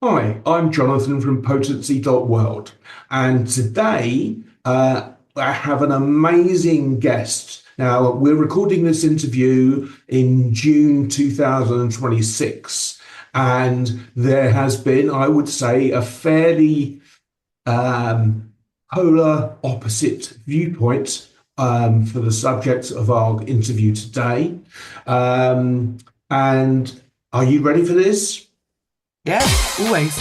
Hi, I'm Jonathan from Potency.world, and today I have an amazing guest. Now, we're recording this interview in June 2026, and there has been, I would say, a fairly um, polar opposite viewpoint for the subject of our interview today. Um, and are you ready for this? Yeah, always.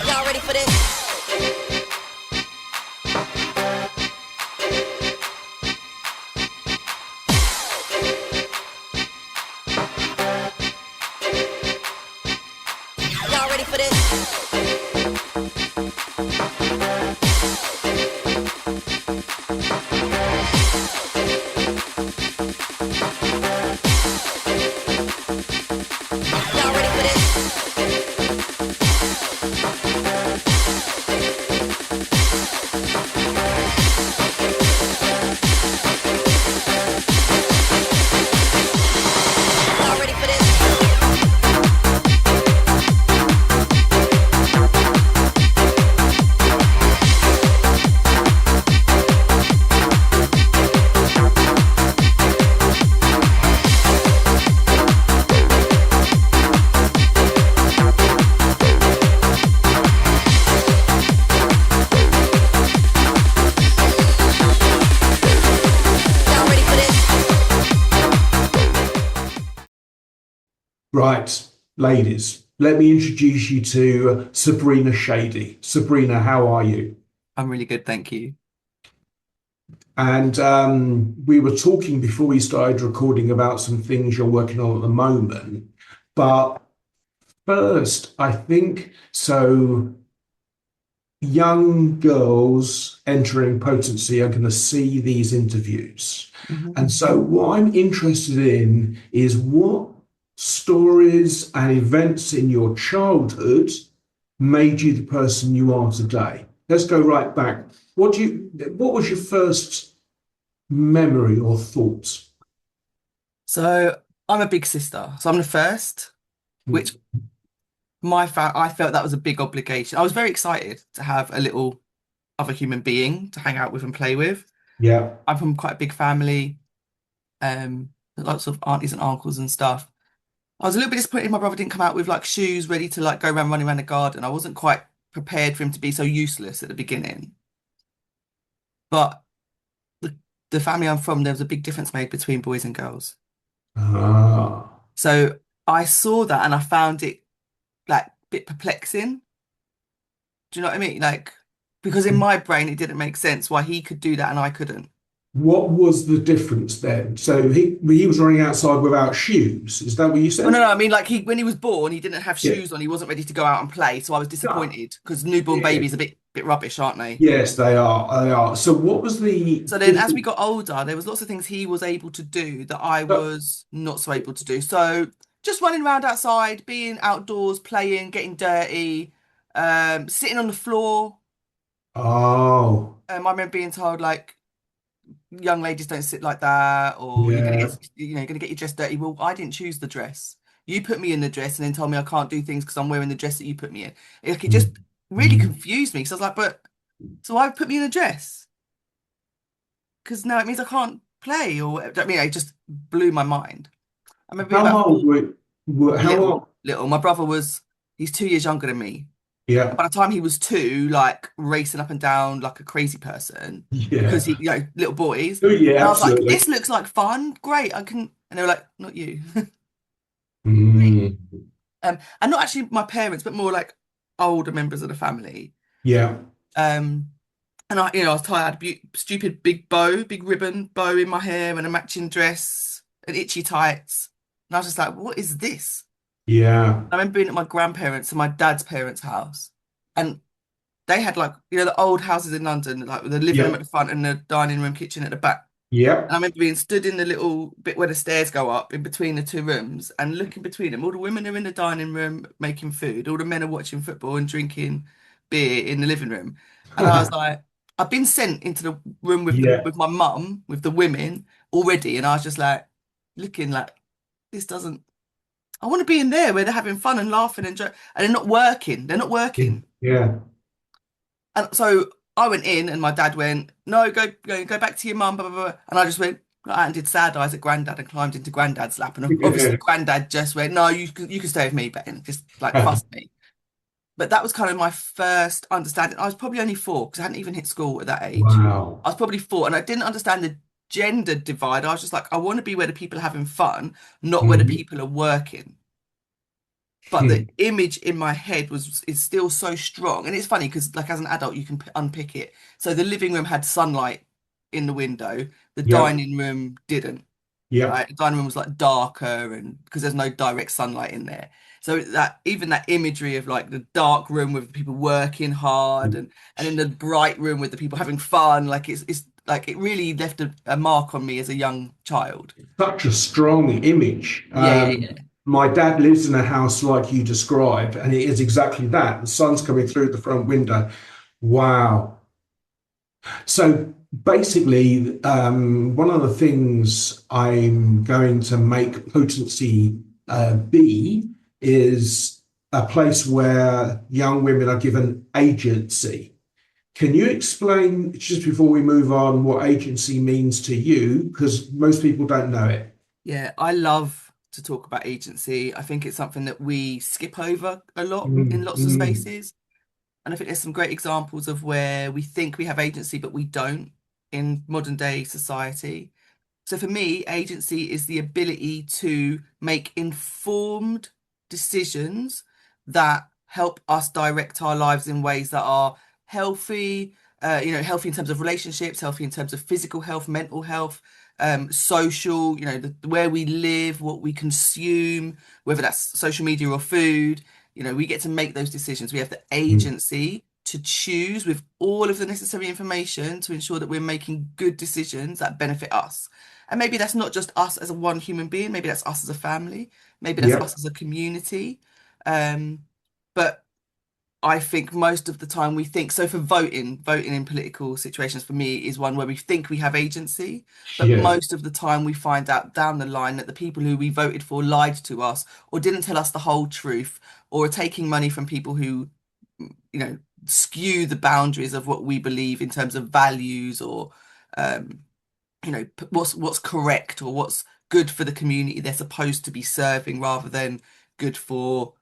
Y'all ready for this? Y'all ready for this? Y'all ready for this? Y'all ready for this? Y'all ready for this? Right, ladies, let me introduce you to Sabrina Shadie. Sabrina, how are you? I'm really good, thank you. And we were talking before we started recording about some things you're working on at the moment. But first, I think so. Young girls entering potency are going to see these interviews. Mhm. And so, what I'm interested in is what stories and events in your childhood made you the person you are today. Let's go right back. What was your first memory or thoughts? So I'm a big sister, so I'm the first, which I felt that was a big obligation. I was very excited to have a little other human being to hang out with and play with. Yeah. I'm from quite a big family, lots of aunties and uncles and stuff. I was a little bit disappointed my brother didn't come out with like shoes ready to like go around running around the garden. I wasn't quite prepared for him to be so useless at the beginning. But the, the family I'm from, there was a big difference made between boys and girls. Ah. So I saw that and I found it like a bit perplexing. Do you know what I mean? Like, because in my brain it didn't make sense why he could do that and I couldn't. What was the difference then? So he was running outside without shoes. Is that what you Oh no, said? no, I mean like he when he was born, he didn't have Yeah. shoes on, he wasn't ready to go out and play. So I was Ah, disappointed because newborn yeah. babies are a bit rubbish, aren't they? Yes, they are. They are. So what was the So then as we difference? got older, there was lots of things he was able to do that I Oh, was not so able to do. So just running around outside, being outdoors, playing, getting dirty, sitting on the floor. oh, I remember being told like young ladies don't sit like that, or you're gonna yeah. get, you're gonna get your dress dirty. Well, I didn't choose the dress. You put me in the dress and then told me I can't do things because I'm wearing the dress that you put me in. Like, it just really Mhm. confused me. So I was like, but so why put me in a dress? Because now it means I can't play, or I mean, it just blew my mind. I remember being How about old how little, old? little. My brother was he's 2 years younger than me. Yeah. By the time he was two, like racing up and down like a crazy person because Yeah. little boys. Oh, yeah, And I was like, absolutely. this looks like fun. Great. I can. And they were like, not you. Mm, And not actually my parents, but more like older members of the family. yeah. Um, and I was tired, stupid big bow, big ribbon bow in my hair and a matching dress and itchy tights. And I was just like, what is this? Yeah. I remember being at my grandparents' and my dad's parents' house. And they had like, the old houses in London, like with the living room Yeah. at the front and the dining room, kitchen at the back. Yeah. And I remember being stood in the little bit where the stairs go up in between the two rooms and looking between them. All the women are in the dining room making food. All the men are watching football and drinking beer in the living room. And I was like, I've been sent into the room Yeah. with my mum, with the women already, and I was just like looking like this doesn't. I want to be in there where they're having fun and laughing and and they're not working. They're not working. Yeah. And so I went in, and my dad went, "No, go back to your mum." Blah, blah, blah. And I just went and did sad eyes at Granddad and climbed into Granddad's lap. And obviously, Granddad just went, "No, you can stay with me," but and just like fussed me. But that was kind of my first understanding. I was probably only 4 because I hadn't even hit school at that age. Wow. I was probably 4, and I didn't understand the gender divide. I was just like, I want to be where the people are having fun, not where the Mhm. people are working. But the image in my head is still so strong, and it's funny because like as an adult you can unpick it. So the living room had sunlight in the window, the Yep. dining room didn't. Yep. Right, the dining room was like darker, and because there's no direct sunlight in there, so that even that imagery of like the dark room with the people working hard, and in the bright room with the people having fun, like it's like it really left a mark on me as a young child. Such a strong image. Yeah, yeah, yeah. My dad lives in a house like you described, and it is exactly that. The sun's coming through the front window. Wow. So basically, one of the things I'm going to make Potency be is a place where young women are given agency. Can you explain, just before we move on, what agency means to you? Because most people don't know it. Yeah, I love to talk about agency. I think it's something that we skip over a lot in Mm, lots of mm. spaces. And I think there's some great examples of where we think we have agency, but we don't in modern day society. So for me, agency is the ability to make informed decisions that help us direct our lives in ways that are healthy, healthy in terms of relationships, healthy in terms of physical health, mental health, social, where we live, what we consume, whether that's social media or food, we get to make those decisions. We have the Mm. agency to choose with all of the necessary information to ensure that we're making good decisions that benefit us. And maybe that's not just us as a one human being, maybe that's us as a family, maybe that's us Yep. as a community. Um, but I think most of the time we think, so for voting in political situations for me is one where we think we have agency, but Yeah. most of the time we find out down the line that the people who we voted for lied to us or didn't tell us the whole truth or are taking money from people who, you know, skew the boundaries of what we believe in terms of values or um, what's correct or what's good for the community they're supposed to be serving rather than good for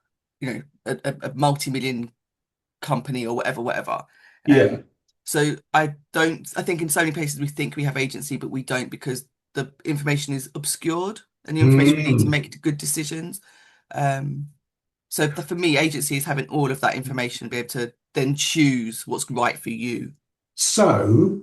a multi-million company or whatever. Yeah. So I think in so many places we think we have agency, but we don't because the information is obscured and the information we need to Mm. make good decisions. Um, so for me, agency is having all of that information, be able to then choose what's right for you. So,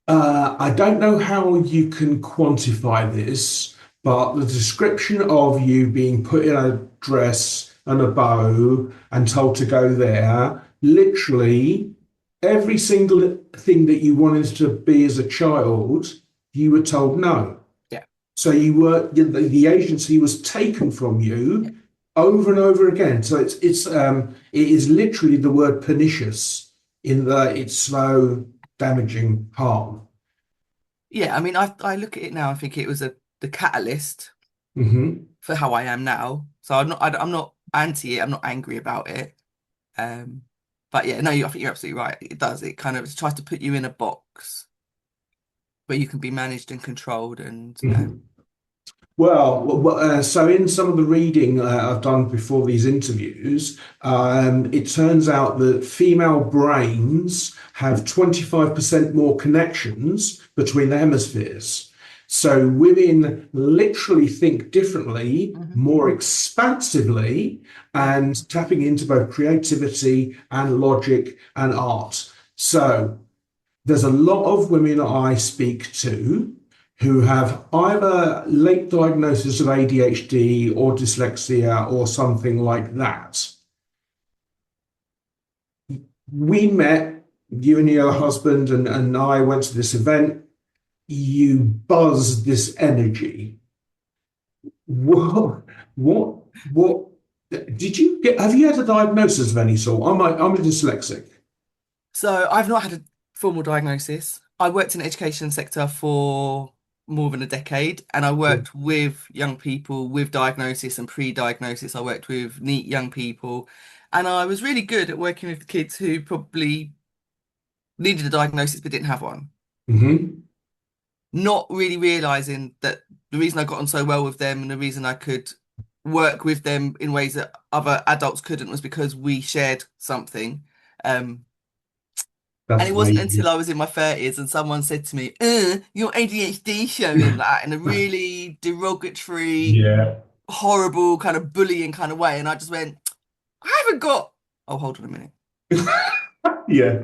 I don't know how you can quantify this, but the description of you being put in a dress and a bow and told to go there, literally every single thing that you wanted to be as a child, you were told no. Yeah. So the agency was taken from Yeah. you over and over again. So it is literally the word pernicious in that it's so damaging harm. Yeah, I mean, I look at it now and think it was the catalyst Hmm. for how I am now. So I'm not anti it. I'm not angry about it. Um, but yeah, no, I think you're absolutely right. It does. It kind of tries to put you in a box where you can be managed and controlled. And So in some of the reading I've done before these interviews, it turns out that female brains have 25% more connections between the hemispheres. So women literally think differently, Mhm. more expansively, Yeah, and tapping into both creativity and logic and art. So there's a lot of women I speak to who have either late diagnosis of ADHD or dyslexia or something like that. We met, you and your husband and I went to this event. You buzzed this energy. What did you get? Have you had a diagnosis of any sort? I'm a dyslexic. So I've not had a formal diagnosis. I worked in the education sector for more than a decade, and I worked with young people with diagnosis and pre-diagnosis. I worked with neat young people, and I was really good at working with the kids who probably needed a diagnosis but didn't have one. Hmm. Not really realizing that the reason I got on so well with them and the reason I could work with them in ways that other adults couldn't was because we shared something. Um, And That's it wasn't until amazing. I was in my 30s and someone said to me, your ADHD showing that in a really derogatory, Yeah. horrible kind of bullying kind of way. And I just went, I haven't got, oh, hold on a minute. Yeah.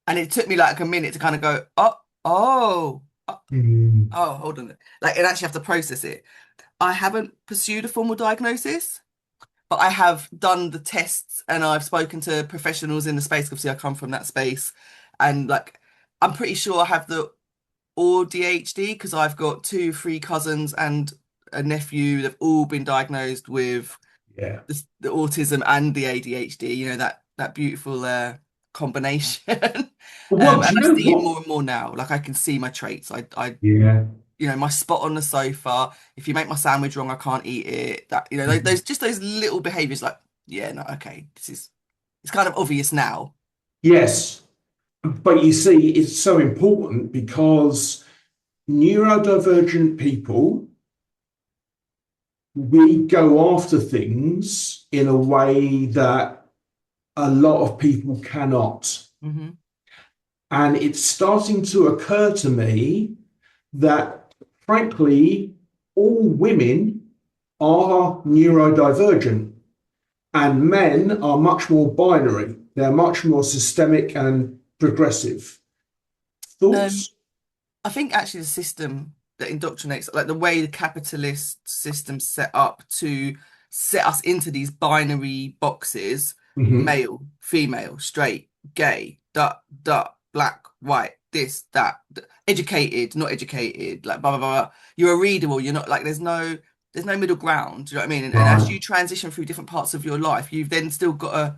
And it took me like a minute to kind of go, Mm. hold on. Like, and actually have to process it. I haven't pursued a formal diagnosis, but I have done the tests and I've spoken to professionals in the space. Obviously, I come from that space. And like, I'm pretty sure I have the or DHD because I've got two, three cousins and a nephew. They've all been diagnosed with Yeah. the autism and the ADHD. You know that beautiful combination. Well, And do you I know see it what? more and more now. Like I can see my traits. Yeah. My spot on the sofa. If you make my sandwich wrong, I can't eat it. That those just those little behaviors. Like yeah, no, okay, it's kind of obvious now. Yes. But you see, it's so important because neurodivergent people, we go after things in a way that a lot of people cannot. Hmm. And it's starting to occur to me that, frankly, all women are neurodivergent and men are much more binary. They're much more systemic and progressive. Um, Thoughts? I think actually the system that indoctrinates, like the way the capitalist system set up to set us into these binary boxes, Hmm. male, female, straight, gay, black, white, this, that, educated, not educated, like blah, blah, blah. You're a reader or you're not, like there's no middle ground. Do you know what I mean? And as Right. you transition through different parts of your life, you've then still got to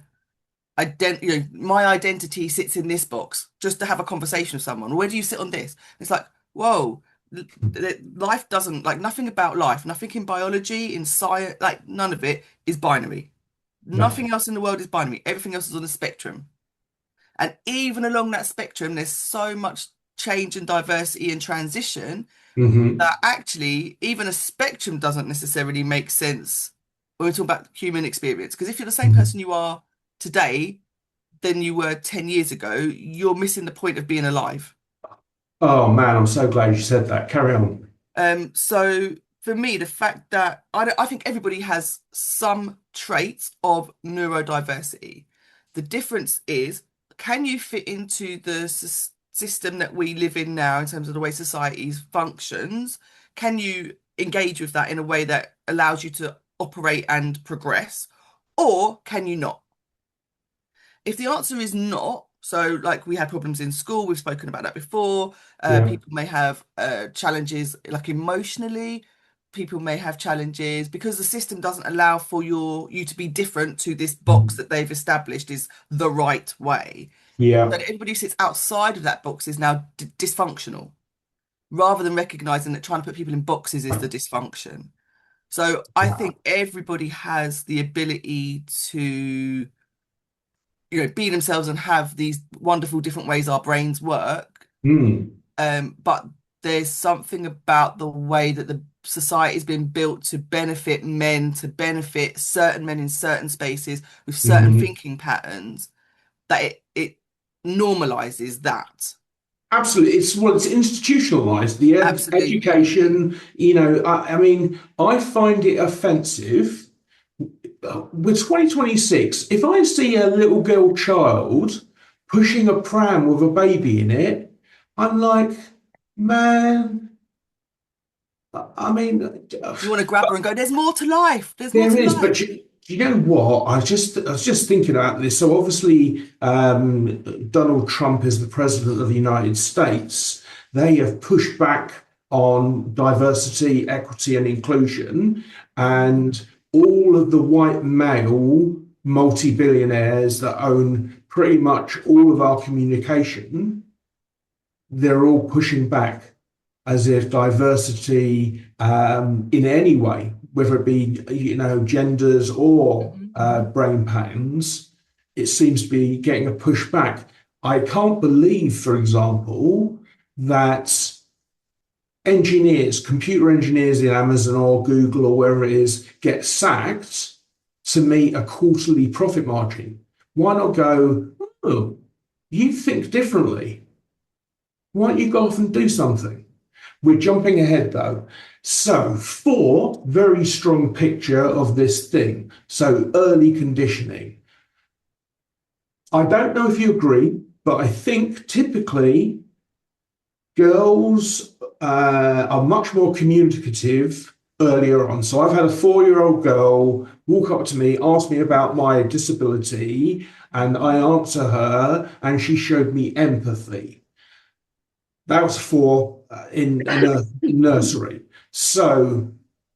my identity sits in this box just to have a conversation with someone. Where do you sit on this? It's like, whoa, life doesn't like nothing about life, nothing in biology, in science, like none of it is binary. No. Nothing else in the world is binary. Everything else is on a spectrum. And even along that spectrum, there's so much change and diversity and transition Hmm. that actually even a spectrum doesn't necessarily make sense when we talk about human experience. Because if you're the same person you are today than you were 10 years ago, you're missing the point of being alive. Oh man, I'm so glad you said that. Carry on. So for me, the fact that I think everybody has some traits of neurodiversity. The difference is, can you fit into the system that we live in now in terms of the way societies functions? Can you engage with that in a way that allows you to operate and progress, or can you not? If the answer is not, so like we had problems in school, we've spoken about that before. Yeah. People may have challenges like emotionally. People may have challenges because the system doesn't allow for you to be different to this box that they've established is the right way. Yeah. So that everybody who sits outside of that box is now dysfunctional, rather than recognizing that trying to put people in boxes is the dysfunction. So I think everybody has the ability to be themselves and have these wonderful different ways our brains work. Mm. But there's something about the way that the society has been built to benefit men, to benefit certain men in certain spaces with certain Hmm. thinking patterns, that it normalizes that. Absolutely. It's institutionalized. The Absolutely. education, I mean, I find it offensive with 2026. If I see a little girl child pushing a pram with a baby in it, I'm like, man, I mean, You want to grab her and go, there's more to life. There's more there to is, life. but you know what? I was just thinking about this. So obviously, Donald Trump is the president of the United States. They have pushed back on diversity, equity, and inclusion, Mhm. and all of the white male multi-billionaires that own pretty much all of our communication, they're all pushing back as if diversity in any way, whether it be, genders or brain patterns, it seems to be getting a pushback. I can't believe, for example, that engineers, computer engineers in Amazon or Google or wherever it is, get sacked to meet a quarterly profit margin. Why not go, oh, you think differently? Why don't you go off and do something? We're jumping ahead though. So, four, very strong picture of this thing. So, early conditioning. I don't know if you agree, but I think typically girls are much more communicative earlier on. So I've had a 4-year-old girl walk up to me, ask me about my disability, and I answer her, and she showed me empathy. That was four in nursery. So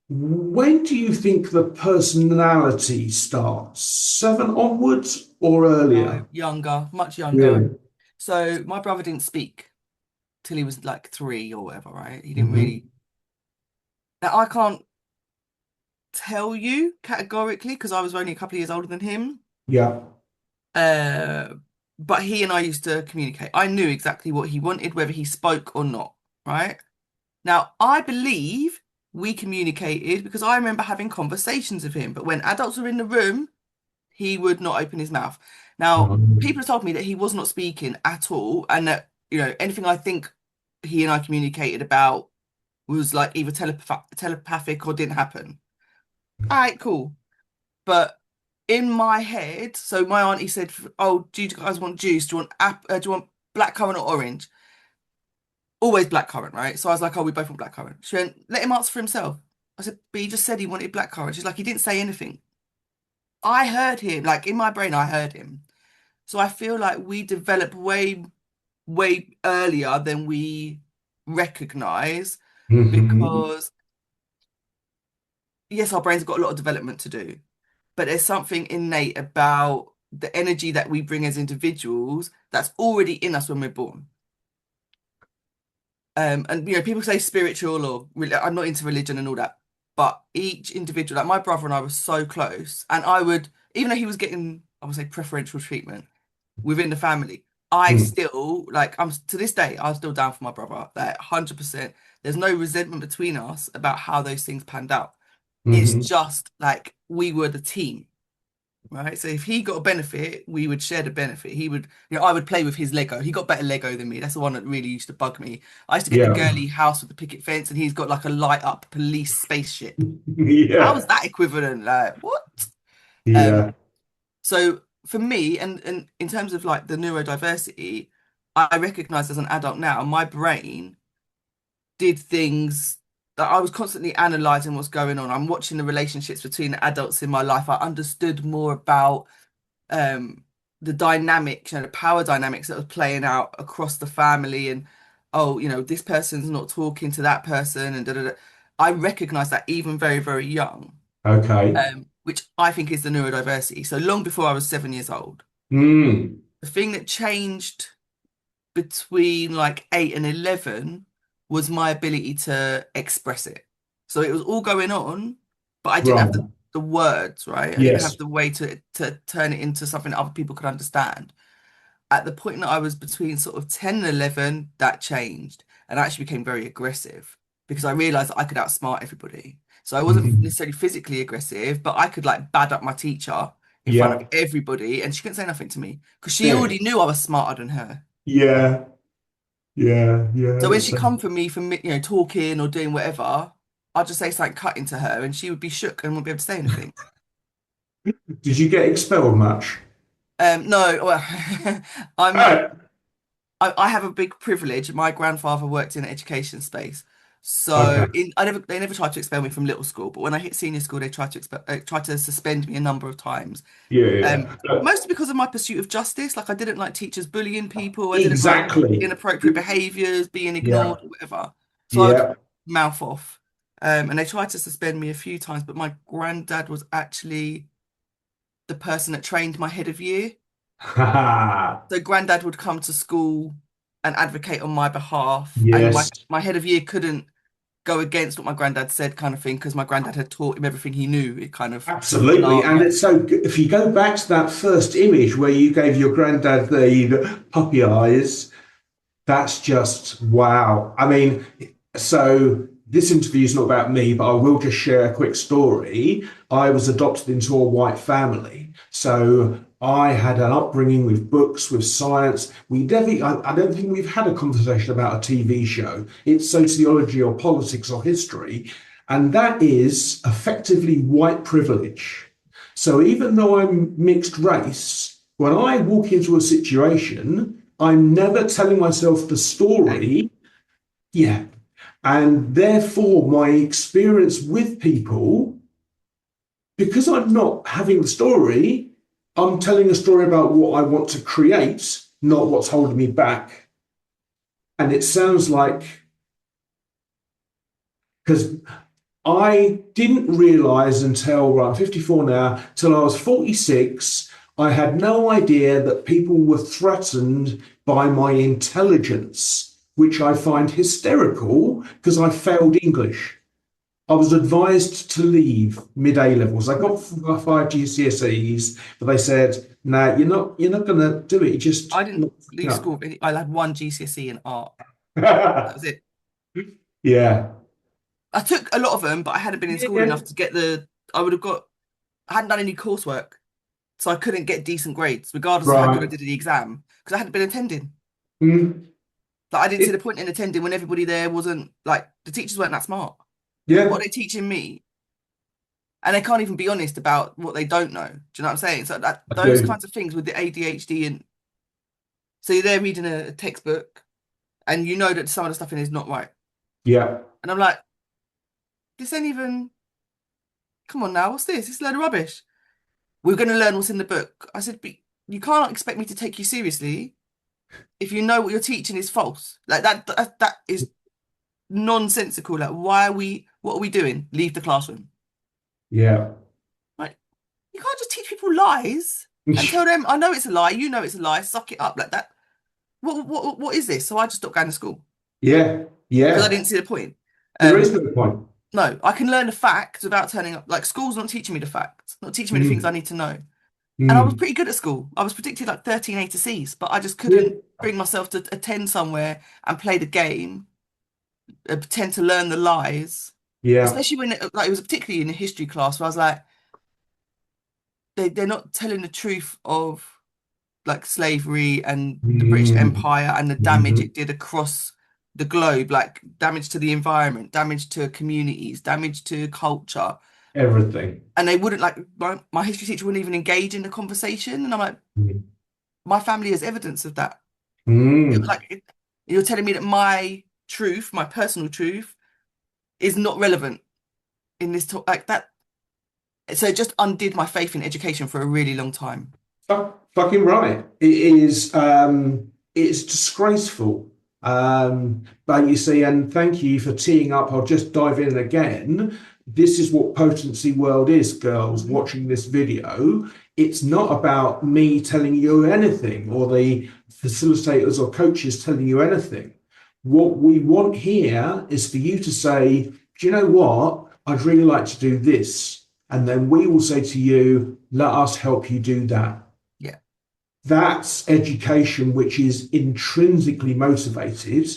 when do you think the personality starts? 7 onwards or earlier? Younger, much younger. Really? So my brother didn't speak till he was like 3 or whatever, right? He didn't Mm-hmm. really. Now I can't tell you categorically because I was only a couple of years older than him. Yeah. But he and I used to communicate. I knew exactly what he wanted, whether he spoke or not, right? Now, I believe we communicated because I remember having conversations with him, but when adults were in the room, he would not open his mouth. Now, people have told me that he was not speaking at all, and that, anything I think he and I communicated about was like either telepathic or didn't happen. All right, cool. But in my head, so my auntie said, "Oh, do you guys want juice? Do you want do you want blackcurrant or orange?" Always blackcurrant, right? So I was like, "Oh, we both want blackcurrant." She went, "Let him answer for himself." I said, "But he just said he wanted blackcurrant." She's like, "He didn't say anything." I heard him, like in my brain, I heard him. So I feel like we develop way, way earlier than we recognize Mm-hmm. because yes, our brains have got a lot of development to do, but there's something innate about the energy that we bring as individuals that's already in us when we're born. And people say spiritual or I'm not into religion and all that, but each individual, like my brother and I were so close, and I would, even though he was getting, I would say, preferential treatment within the family, I still like I'm to this day, I'm still down for my brother, like 100%. There's no resentment between us about how those things panned out. It's Mm-hmm. just like we were the team, right? So if he got a benefit, we would share the benefit. He would, I would play with his Lego. He got better Lego than me. That's the one that really used to bug me. I used to get the Yeah. girly house with the picket fence, and he's got like a light up police spaceship. How Yeah. is that equivalent? Like what? Yeah. So for me, and in terms of like the neurodiversity, I recognize as an adult now, my brain did things that I was constantly analyzing what's going on. I'm watching the relationships between the adults in my life. I understood more about um the dynamics, the power dynamics that was playing out across the family and oh, this person's not talking to that person and da, da, da. I recognize that even very, very young, Okay. which I think is the neurodiversity. So long before I was 7 years old. Mm. The thing that changed between like 8 and 11 was my ability to express it. So it was all going on, but I didn't have Right. the words, right? I didn't have Yes. the way to turn it into something that other people could understand. At the point that I was between sort of 10 and 11, that changed and I actually became very aggressive because I realized that I could outsmart everybody. So I wasn't Mhm. necessarily physically aggressive, but I could like bad up my teacher in front of Yeah. everybody and she couldn't say nothing to me because she Yeah. already knew I was smarter than her. Yeah. Yeah. So Yeah. when she come for me for talking or doing whatever, I'd just say something cutting to her and she would be shook and wouldn't be able to say anything. Did you get expelled much? No, well, I'm Oh, I have a big privilege. My grandfather worked in the education space. So okay. they never tried to expel me from little school, but when I hit senior school, they tried to suspend me a number of times. Yeah. Yeah. Mostly because of my pursuit of justice. Like I didn't like teachers bullying people. I didn't like Exactly. inappropriate behaviors, being ignored, Yeah. or whatever. So I would Yeah. mouth off. And they tried to suspend me a few times, but my granddad was actually the person that trained my head of year. Ha. So granddad would come to school and advocate on my behalf, and Yes, my head of year couldn't go against what my granddad said, kind of thing, because my granddad had taught him everything he knew. It kind of absolutely. And alarmed. it's so good. If you go back to that first image where you gave your granddad the puppy eyes, that's just wow. I mean, so this interview is not about me, but I will just share a quick story. I was adopted into a white family. So I had an upbringing with books, with science. I don't think we've had a conversation about a TV show. It's sociology or politics or history. And that is effectively white privilege. So even though I'm mixed race, when I walk into a situation, I'm never telling myself the Okay. story. Yeah. And therefore, my experience with people, because I'm not having the story, I'm telling a story about what I want to create, not what's holding me back. And it sounds like, because I didn't realize until, well, I'm 54 now, till I was 46, I had no idea that people were threatened by my intelligence, which I find hysterical because I failed English. I was advised to leave mid A levels. I got five GCSEs, but they said, "No, you're not going to do it. You I just didn't not leave up." school. I had one GCSE in art. That was it. Yeah. I took a lot of them, but I hadn't been in school Yeah. enough to get the. I would have got. I hadn't done any coursework, so I couldn't get decent grades, regardless of how good I Right. did at the exam, because I hadn't been attending. Mm. Like I didn't see It, the point in attending when everybody there wasn't like the teachers weren't that smart. What yeah, are they teaching me? And they can't even be honest about what they don't know. Do you know what I'm saying? So that I those do. kinds of things with the ADHD, and so you're there reading a textbook and you know that some of the stuff in it is not right. Yeah. And I'm like, this ain't even, come on now, what's this? It's a load of rubbish. We're going to learn what's in the book. I said, but you can't expect me to take you seriously if you know what you're teaching is false. Like that is nonsensical. Like, what are we doing? Leave the classroom. Yeah. Like, you can't just teach people lies and tell them, I know it's a lie, you know it's a lie, suck it up like that. What is this? So I just stopped going to school Yeah. because I Yeah. didn't see the point. There is Um, no point. no, I can learn the facts without turning up. Like school's not teaching me the facts, not teaching me the things I Mm. need to know. And I was Mm. pretty good at school. I was predicted like 13 A to C's, but I just Yeah. couldn't bring myself to attend somewhere and play the game, pretend to learn the lies. Yeah. Especially when it was particularly in a history class where I was like, they're not telling the truth of like slavery and the British Mm. Empire and the damage Mhm. it did across the globe, like damage to the environment, damage to communities, damage to culture. Everything. And they wouldn't like my history teacher wouldn't even engage in the conversation. And I'm like, Mm. my family is evidence of that. Mm. You're telling me that my truth, my personal truth, is not relevant in this talk like that. So it just undid my faith in education for a really long time. Fucking right. It is. It's disgraceful. But you see, and thank you for teeing up. I'll just dive in again. This is what Potency World is, girls. Mhm. Watching this video, it's not about me telling you anything or the facilitators or coaches telling you anything. What we want here is for you to say, do you know what? I'd really like to do this. And then we will say to you, let us help you do that. Yeah. That's education which is intrinsically motivated,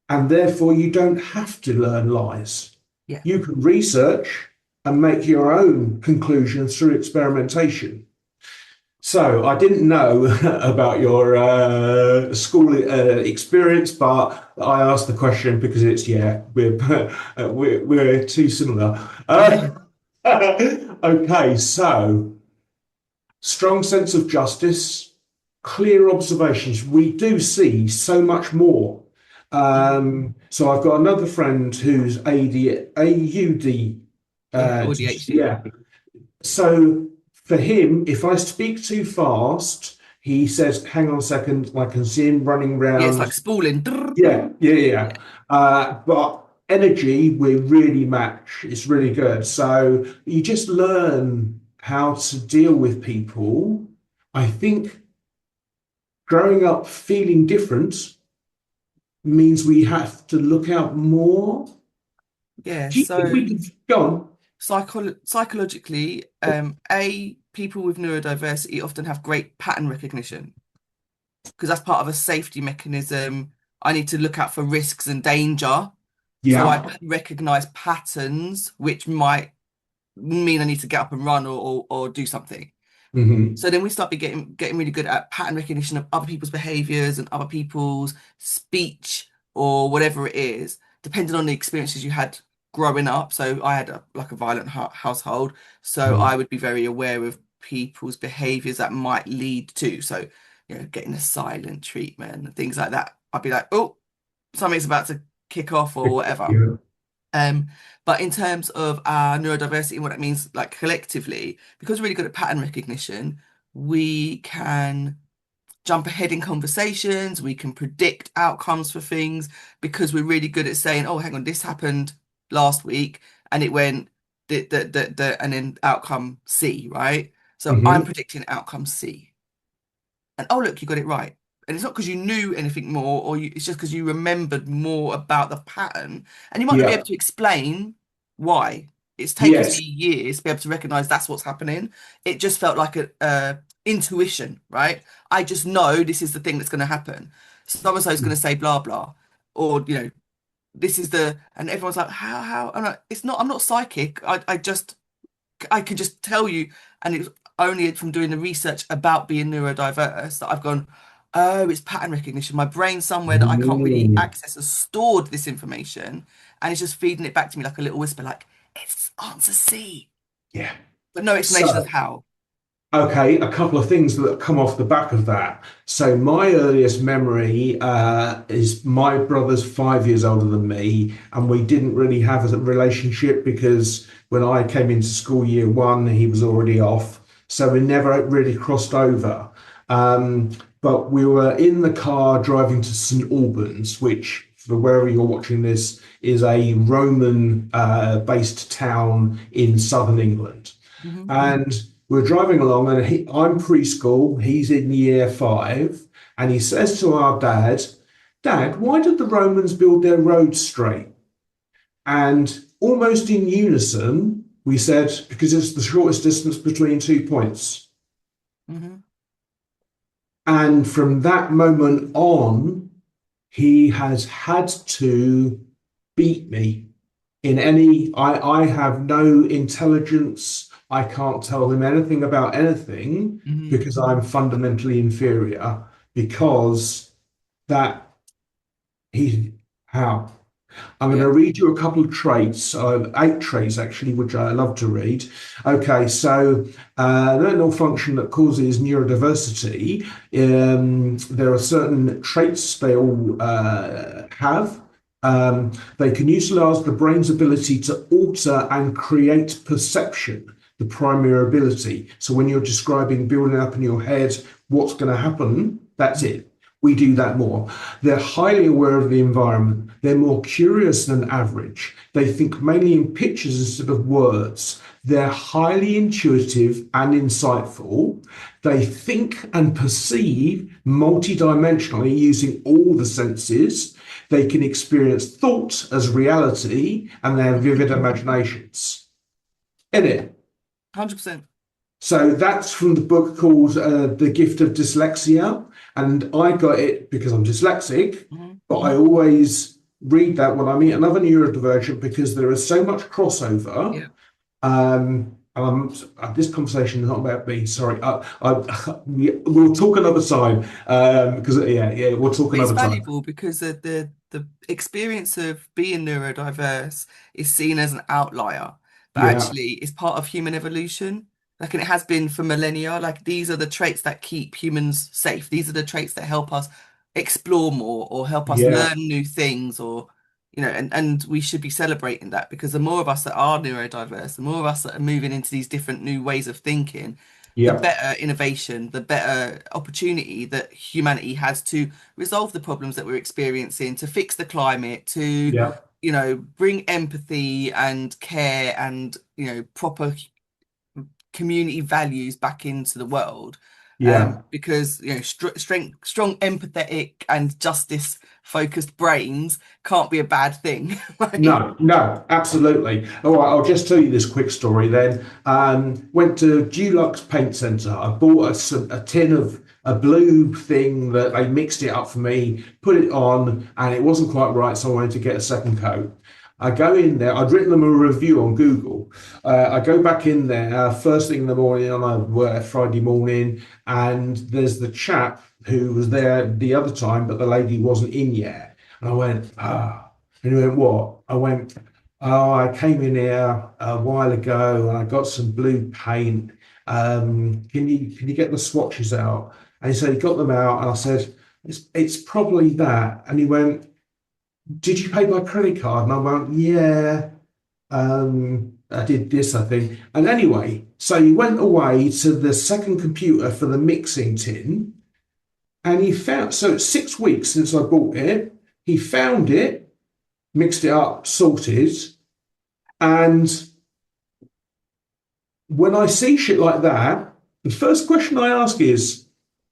and therefore you don't have to learn lies. Yeah. You can research and make your own conclusions through experimentation. So I didn't know about your school experience, but I asked the question because it's we're too similar. Okay, so strong sense of justice, clear observations. We do see so much more. Mhm. So I've got another friend who's AUD. Yeah. ADHD. Yeah. So for him, if I speak too fast, he says, "Hang on a second, I can see him running Yeah, it's like round." spooling. Yeah, yeah, yeah. Yeah. But energy, we really match. It's really good. So you just learn how to deal with people. I think growing up feeling different means we have to look out more. Yeah, Do you think we so can go on? psychologically, people with neurodiversity often have great pattern recognition because that's part of a safety mechanism. I need to look out for risks and danger. So Yeah. I recognize patterns, which might mean I need to get up and run or do something. Hmm. So then we start getting really good at pattern recognition of other people's behaviors and other people's speech or whatever it is, depending on the experiences you had growing up. So I had like a violent household, so I would be very aware of people's behaviors that might lead to, so getting a silent treatment and things like that. I'd be like, oh, something's about to kick off or whatever. Yeah. Um, but in terms of our neurodiversity and what that means, like collectively, because we're really good at pattern recognition, we can jump ahead in conversations, we can predict outcomes for things because we're really good at saying, oh, hang on, this happened last week and it went and then outcome C, right? So I'm Hmm. predicting outcome C. And oh, look, you got it right. And it's not because you knew anything more, it's just because you remembered more about the pattern. And you might not be able Yeah. to explain why. It's taken me Yes. years to be able to recognize that's what's happening. It just felt like a intuition, right? I just know this is the thing that's going to happen. So and so is going to say blah blah, or this is and everyone's like, how? I'm like, it's not. I'm not psychic. I could just tell you, and it's only from doing the research about being neurodiverse that I've gone, oh, it's pattern recognition. My brain somewhere that I can't really Mm. access has stored this information and it's just feeding it back to me like a little whisper, like, it's answer C, Yeah. but no explanation of So, how. okay, a couple of things that come off the back of that. So, my earliest memory is my brother's 5 years older than me, and we didn't really have a relationship because when I came into school year one, he was already off. So, we never really crossed over. Um, but we were in the car driving to St Albans, which, for wherever you're watching this, is a Roman based town in southern England. Hmm. And we're driving along, and I'm preschool, he's in year five, and he says to our dad, Dad, why did the Romans build their roads straight? And almost in unison, we said, because it's the shortest distance between 2 points. Hmm. And from that moment on, he has had to beat me in I have no intelligence. I can't tell him anything about anything Hmm. because I'm fundamentally inferior because that he how I'm going Yeah. to read you a couple of traits, 8 traits actually, which I love to read. Okay, so neural function that causes neurodiversity. There are certain traits they all have. They can utilize the brain's ability to alter and create perception, the primary ability. So when you're describing building up in your head what's going to happen, that's it. We do that more. They're highly aware of the environment. They're more curious than average. They think mainly in pictures instead of words. They're highly intuitive and insightful. They think and perceive multidimensionally using all the senses. They can experience thought as reality and they have vivid imaginations. In it. 100%. So that's from the book called The Gift of Dyslexia. And I got it because I'm dyslexic, Hmm. but I always read that when I meet another neurodivergent because there is so much crossover. Yeah. This conversation is not about me. Sorry, we'll talk another time because we'll talk But it's another time. valuable because the experience of being neurodiverse is seen as an outlier, but Yeah, actually it's part of human evolution. Like, and it has been for millennia. Like, these are the traits that keep humans safe. These are the traits that help us explore more or help us yeah, learn new things, or and we should be celebrating that because the more of us that are neurodiverse, the more of us that are moving into these different new ways of thinking, the yeah, better innovation, the better opportunity that humanity has to resolve the problems that we're experiencing, to fix the climate, to, yeah, bring empathy and care and, proper community values back into the world. Yeah. Because strong, empathetic, and justice-focused brains can't be a bad thing, right? No, absolutely. All right, I'll just tell you this quick story then. Went to Dulux Paint Centre. I bought a tin of a blue thing that they mixed it up for me, put it on, and it wasn't quite right, so I wanted to get a second coat. I go in there, I'd written them a review on Google. I go back in there first thing in the morning on a Friday morning, and there's the chap who was there the other time, but the lady wasn't in yet. And I went, ah. And he went, what? I went, oh, I came in here a while ago and I got some blue paint. Can you get the swatches out? And he said he got them out, and I said, it's probably that. And he went, did you pay by credit card? And I went, yeah. I did this, I think. And anyway, so he went away to the second computer for the mixing tin, and he found, so it's 6 weeks since I bought it. He found it, mixed it up, sorted. And when I see shit like that, the first question I ask is,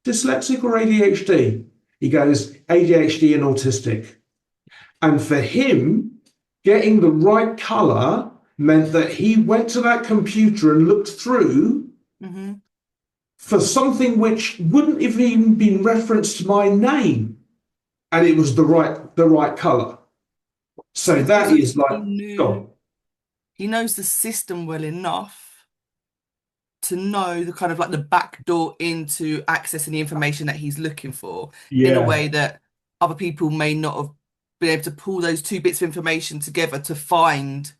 dyslexic or ADHD? He goes, ADHD and autistic. And for him, getting the right color meant that he went to that computer and looked through for something which wouldn't have even been referenced to my name, and it was the right color. So that is like, God. He knows the system well enough to know the kind of like the back door into accessing the information that he's looking for in a way that other people may not have been able to pull those two bits of information together to find.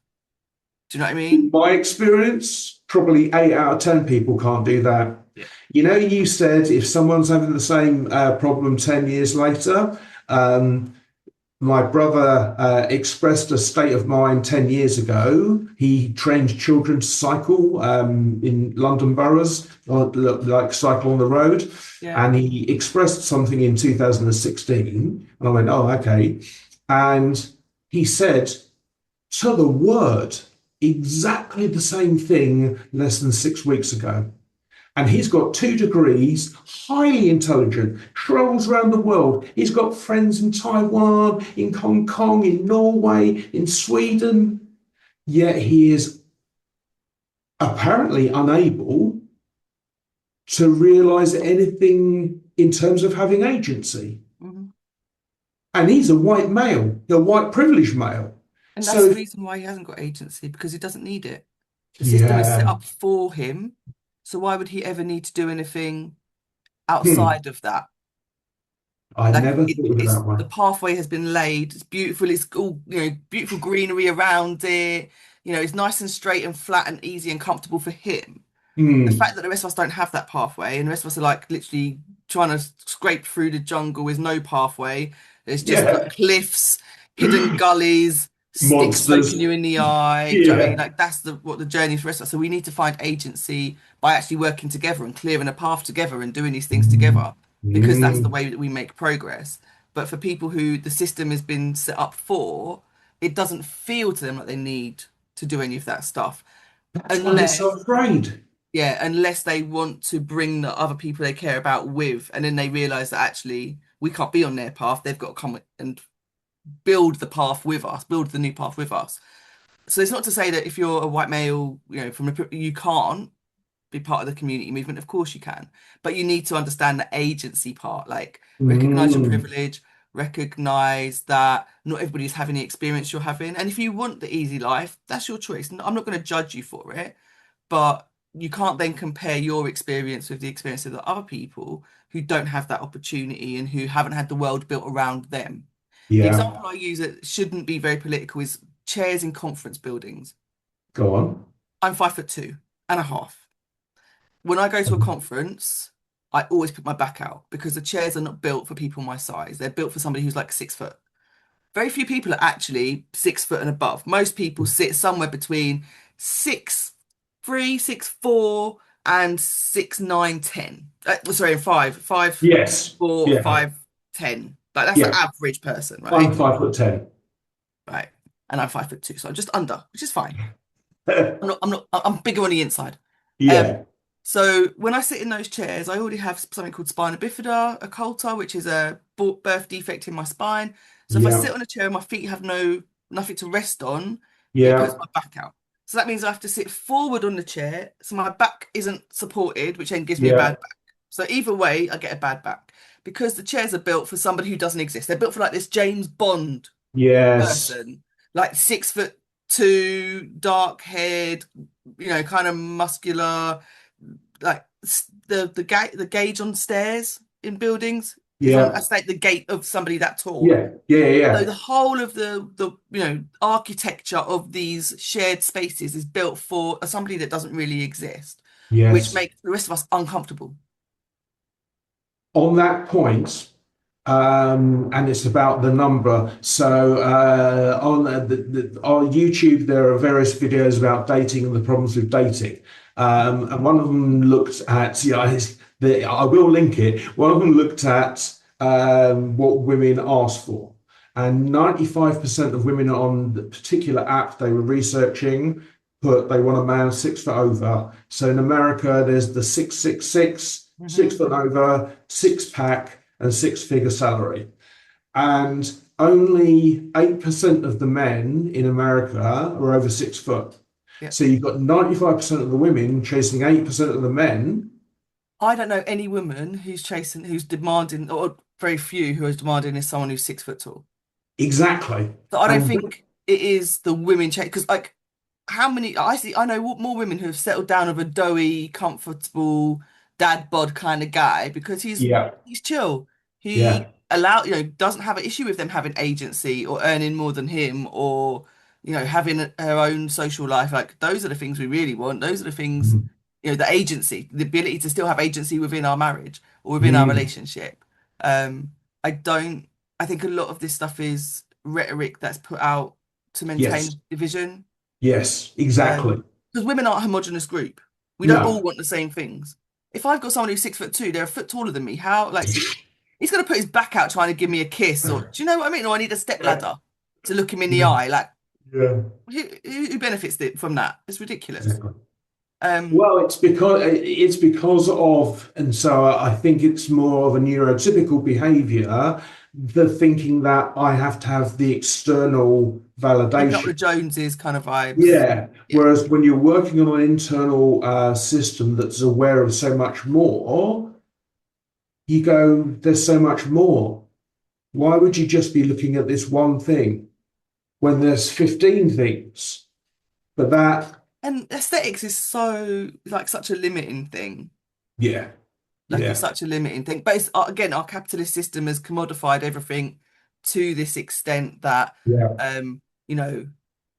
Do you know what I mean? My experience, probably 8 out of 10 people can't do that. Yeah. You know, you said if someone's having the same problem 10 years later, my brother expressed a state of mind 10 years ago. He trained children to cycle in London boroughs, like cycle on the road. Yeah. And he expressed something in 2016. And I went, oh, okay. And he said, to the word, exactly the same thing less than 6 weeks ago. And he's got 2 degrees, highly intelligent, travels around the world. He's got friends in Taiwan, in Hong Kong, in Norway, in Sweden. Yet he is apparently unable to realize anything in terms of having agency. And he's a white male, a white privileged male. And that's the reason why he hasn't got agency, because he doesn't need it. The system is set up for him. So why would he ever need to do anything outside of that? I never thought of it that way. The pathway has been laid. It's beautiful. It's all, beautiful greenery around it. It's nice and straight and flat and easy and comfortable for him. The fact that the rest of us don't have that pathway, and the rest of us are like literally trying to scrape through the jungle with no pathway. There's just like cliffs, hidden gullies, sticks poking you in the eye. Do you know what I mean? Like that's what the journey for us. So we need to find agency by actually working together and clearing a path together and doing these things together, because that's the way that we make progress. But for people who the system has been set up for, it doesn't feel to them like they need to do any of that stuff. That's why they're so afraid. Yeah, unless they want to bring the other people they care about with, and then they realize that actually we can't be on their path. They've got to come and build the path with us, build the new path with us. So it's not to say that if you're a white male, you can't be part of the community movement. Of course you can, but you need to understand the agency part, like recognize your privilege, recognize that not everybody's having the experience you're having. And if you want the easy life, that's your choice. I'm not going to judge you for it, but you can't then compare your experience with the experience of the other people who don't have that opportunity and who haven't had the world built around them. The example I use that shouldn't be very political is chairs in conference buildings. Go on. I'm 5'2.5". When I go to a conference, I always put my back out because the chairs are not built for people my size. They're built for somebody who's like 6 foot. Very few people are actually 6 foot and above. Most people sit somewhere between 6'3", 6'4", and 6'9", 10. Sorry, 5'4", 5'10". Like that's the average person, right? I'm 5'10". Right, and I'm 5'2", so I'm just under, which is fine. I'm bigger on the inside. So when I sit in those chairs, I already have something called spina bifida occulta, which is a birth defect in my spine. So if I Yeah. sit on a chair and my feet have nothing to rest on, it puts Yeah. my back out. So that means I have to sit forward on the chair, so my back isn't supported, which then gives me a Yeah. bad back. So either way, I get a bad back because the chairs are built for somebody who doesn't exist. They're built for like this James Bond Yes. person, like 6'2", dark haired, kind of muscular, like the gauge on stairs in buildings is on, Yeah. I say, the gait of somebody that tall. Yeah. Yeah. So Yeah. the whole of the architecture of these shared spaces is built for somebody that doesn't really exist, which Yes. makes the rest of us uncomfortable. On that point, and it's about the number. So on on YouTube, there are various videos about dating and the problems with dating. And one of them looked at, I will link it. One of them looked at what women ask for. And 95% of women on the particular app they were researching put they want a man 6 foot over. So in America, there's the 666, Hmm. 6 foot over, six pack, and six-figure salary. And only 8% of the men in America are over 6 foot. Yeah. So you've got 95% of the women chasing 8% of the men. I don't know any woman who's demanding, or very few who is demanding is someone who's 6 foot tall. Exactly. So I don't And think it is the women chase, because like how many I know more women who have settled down with a doughy, comfortable dad bod kind of guy because yeah, he's chill. yeah. He doesn't have an issue with them having agency or earning more than him or having her own social life. Like those are the things we really want. Those are the things, Mm, the agency, the ability to still have agency within our marriage or within our mm, relationship. Um, I don't I think a lot of this stuff is rhetoric that's put out to yes, maintain division. yes, exactly. Because women aren't a homogenous group. We don't all No. want the same things. If I've got someone who's 6'2", they're a foot taller than me. How like he's gonna put his back out trying to give me a kiss, or do you know what I mean? Or I need a step Yeah, ladder to look him in the yeah, eye. Like yeah, who benefits from that? It's ridiculous. exactly. Um, Well, it's because of, and so I think it's more of a neurotypical behavior, the thinking that I have to have the external Keeping up validation. with the Joneses kind of vibes. Yeah. Yeah. Whereas when you're working on an internal system that's aware of so much more, you go, there's so much more. Why would you just be looking at this one thing when there's 15 things? But that, And aesthetics is so like such a limiting thing. yeah, Like it's yeah, such a limiting thing. But it's, again, our capitalist system has commodified everything to this extent that, yeah, um, you know,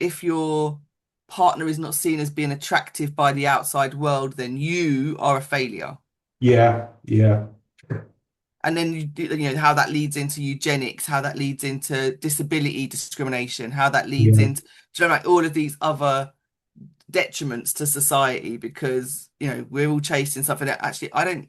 if your partner is not seen as being attractive by the outside world, then you are a failure. yeah, yeah, And then how that leads into eugenics, how that leads into disability discrimination, how that leads yeah. into, do you know, like all of these other detriments to society because, we're all chasing something that actually I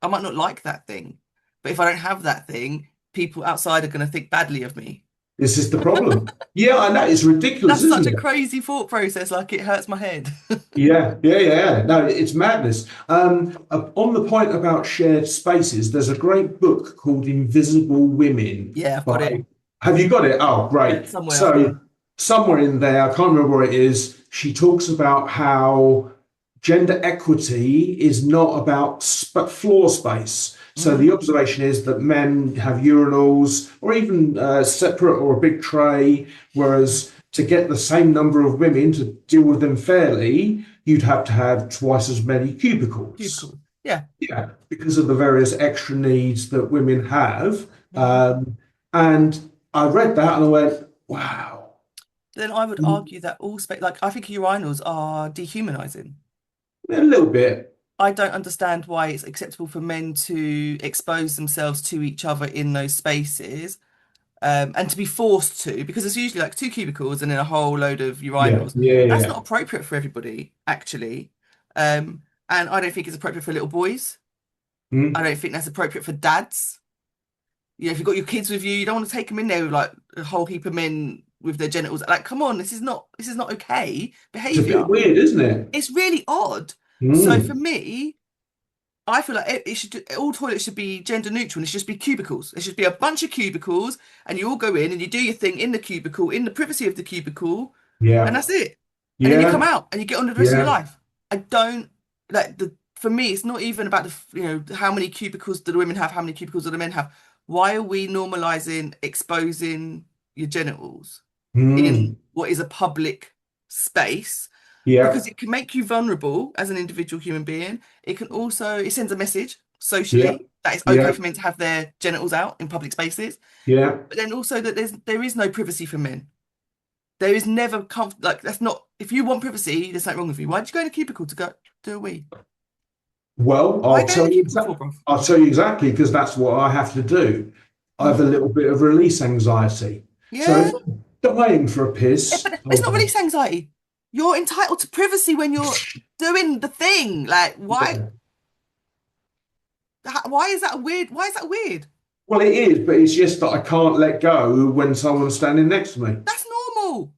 might not like that thing. But if I don't have that thing, people outside are going to think badly of me. This is the problem. Yeah, I know. It's ridiculous, That's such isn't a it? crazy thought process. Like it hurts my head. Yeah, yeah, yeah. No, it's madness. On the point about shared spaces, there's a great book called Invisible Women Yeah, I've got it. by, have you got it? Oh, Yeah, great. somewhere I've got So it. somewhere in there, I can't remember where it is, she talks about how gender equity is not about floor space. So the Mm, observation is that men have urinals or even separate or a big tray, whereas to get the same number of women to deal with them fairly, you'd have to have twice as many cubicles. cool. Yeah. Yeah, because of the various extra needs that women have. Mhm. And I read that and I went, wow. Then I would argue that all space, like I think urinals are dehumanizing. A little bit. I don't understand why it's acceptable for men to expose themselves to each other in those spaces, and to be forced to, because it's usually like two cubicles and then a whole load of Yeah, urinals. yeah, That's yeah. not appropriate for everybody, actually. And I don't think it's appropriate for little boys. I Mm, don't think that's appropriate for dads. If you've got your kids with you, you don't want to take them in there with like a whole heap of men with their genitals. Like, come on, this is not okay it's a bit behavior. weird, isn't it? It's really odd. So for Mm, me, I feel like it should all toilets should be gender neutral and it should just be cubicles. It should be a bunch of cubicles and you all go in and you do your thing in the cubicle, in the privacy of the cubicle, and Yeah, that's it. And then you come yeah, out and you get on with the rest of your yeah. life. I don't like the for me, it's not even about how many cubicles do the women have, how many cubicles do the men have. Why are we normalizing exposing your genitals in Mm, what is a public space? yeah, Because it can make you vulnerable as an individual human being. It can also, it sends a message yeah, socially that it's okay yeah, for men to have their genitals out in public spaces, yeah. but then also that there is no privacy for men. There is never like that's not if you want privacy, there's something wrong with you. Why did you go in a cubicle to go do a wee? Well, Why are you going in a cubicle for, bro? I'll tell you exactly because that's what I have to do. I have a Mm. little bit of release anxiety. So Yeah. if I'm dying for a Yeah, piss, but it's hold not on. release anxiety. You're entitled to privacy when you're doing the thing. Like, why? Yeah. Why is that weird? Why is that weird? Well, it is, but it's just that I can't let go when someone's standing next to me. That's normal.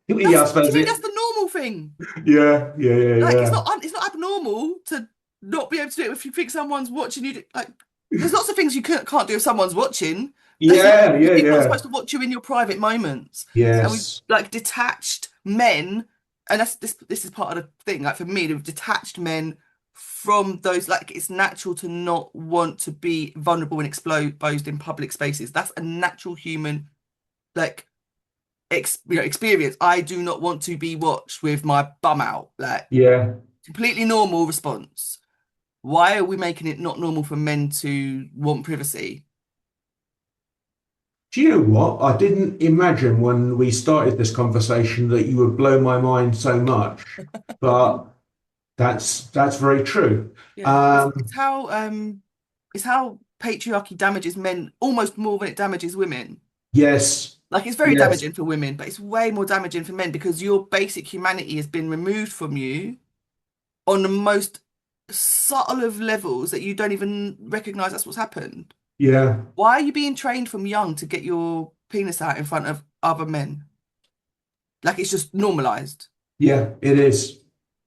Yeah, I To suppose me, it. that's the normal thing. Yeah, yeah, yeah, Like yeah. it's not abnormal to not be able to do it if you think someone's watching you. Like there's lots of things you can't do if someone's watching. That's Yeah, yeah, people are yeah. supposed to watch you in your private moments, and we Yes. like detached men, and this is part of the thing. Like for me, we've detached men from those. Like it's natural to not want to be vulnerable and exposed in public spaces. That's a natural human like experience. I do not want to be watched with my bum out. Like Yeah. completely normal response. Why are we making it not normal for men to want privacy? Do you know what? I didn't imagine when we started this conversation that you would blow my mind so much, but that's very true. Yeah, Um, it's how patriarchy damages men almost more than it damages women. yes, Like it's very yes, damaging for women, but it's way more damaging for men because your basic humanity has been removed from you on the most subtle of levels that you don't even recognize that's what's happened. yeah, Why are you being trained from young to get your penis out in front of other men? Like it's just normalized. yeah, it is.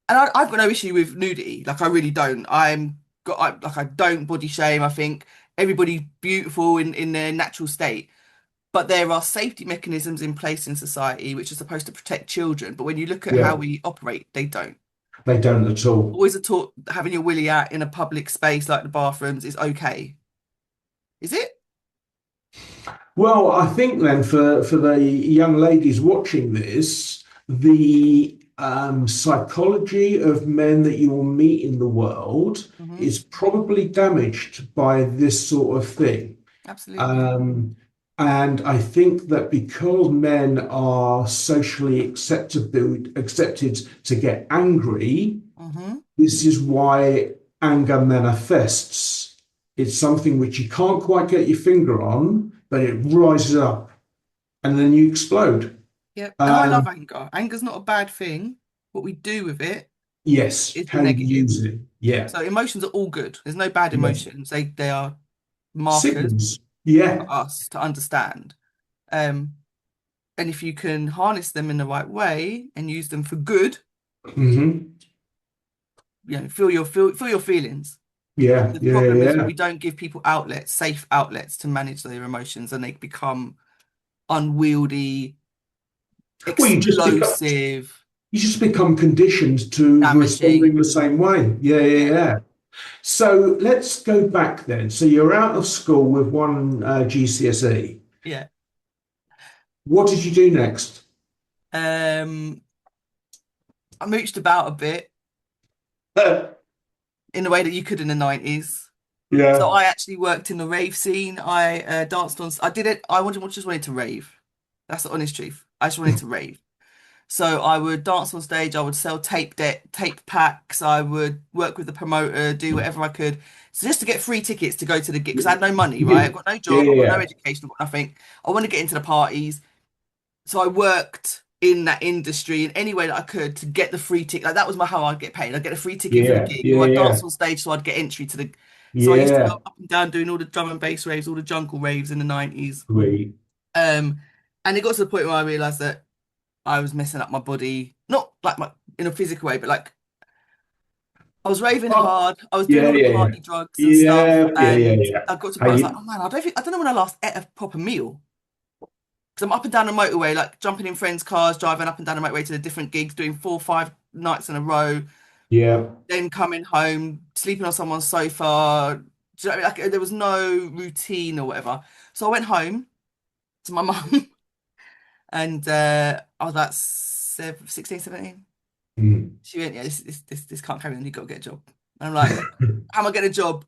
And I've got no issue with nudity. Like I really don't. I don't body shame. I think everybody's beautiful in their natural state. But there are safety mechanisms in place in society which are supposed to protect children. But when you look at how Yeah, we operate, they don't. they don't at all. Boys are taught having your willy out in a public space like the bathrooms is okay. Is it? Well, I think then for the young ladies watching this, the psychology of men that you will meet in the world Hmm. is probably damaged by this sort of thing. Absolutely. Um, and I think that because men are socially accepted to get angry, Hmm. this is why anger manifests. It's something which you can't quite get your finger on, but it rises up and then you explode. Yep. And I love Um, anger. Anger's not a bad thing. What we do with it yes, is the how you negative. use it. Yeah. So emotions are all good. There's no bad Yeah. emotions. They are markers Signals. Yeah. for us to understand. Um, and if you can harness them in the right way and use them for good, Hmm. feel your feelings. Yeah. The Yeah. problem is when Yeah. we don't give people outlets, safe outlets to manage their emotions, and they become unwieldy, Well, explosive, you just become conditioned to responding damaging. the same way. Yeah. Yeah. Yeah, Yeah. So let's go back then. So you're out of school with one GCSE. yeah. What did you do next? Um, I mooched about a bit Uh, in the way that you could in the 90s. So yeah. I actually worked in the rave scene. I danced on. I did it. Just wanted to rave. That's the honest truth. I just wanted to rave. So I would dance on stage. I would sell tape packs. I would work with the promoter, do whatever I could. So just to get free tickets to go to the gig because I had no money, right? I've got no Yeah. job. Yeah. I've got no Yeah. education. I've got nothing. I want to get into the parties. So I worked in that industry in any way that I could to get the free ticket. Like that was how I'd get paid. I'd get a free ticket for the Yeah. gig, Yeah. or I'd Yeah. dance on stage so I'd get entry to the. So I used to go Yeah. up and down doing all the drum and bass raves, all the jungle raves in the 90s. Sweet. Um, and it got to the point where I realized that I was messing up my body, not like in a physical way, but like I was raving Oh, hard. I was doing yeah, all the yeah, yeah. party drugs and stuff. Yeah, yeah, yeah, And yeah. I got to a How point, I was like, you, oh man, I don't know when I last ate a proper meal. Because I'm up and down the motorway, like jumping in friends' cars, driving up and down the motorway to the different gigs, doing 4 or 5 nights in a row, yeah. then coming home, sleeping on someone's sofa. Do you know what I mean? Like, there was no routine or whatever. So I went home to my mum and I was about 16, 17. Mm. She went, yeah, this can't carry on. You've got to get a job. And I'm like, how am I getting a job?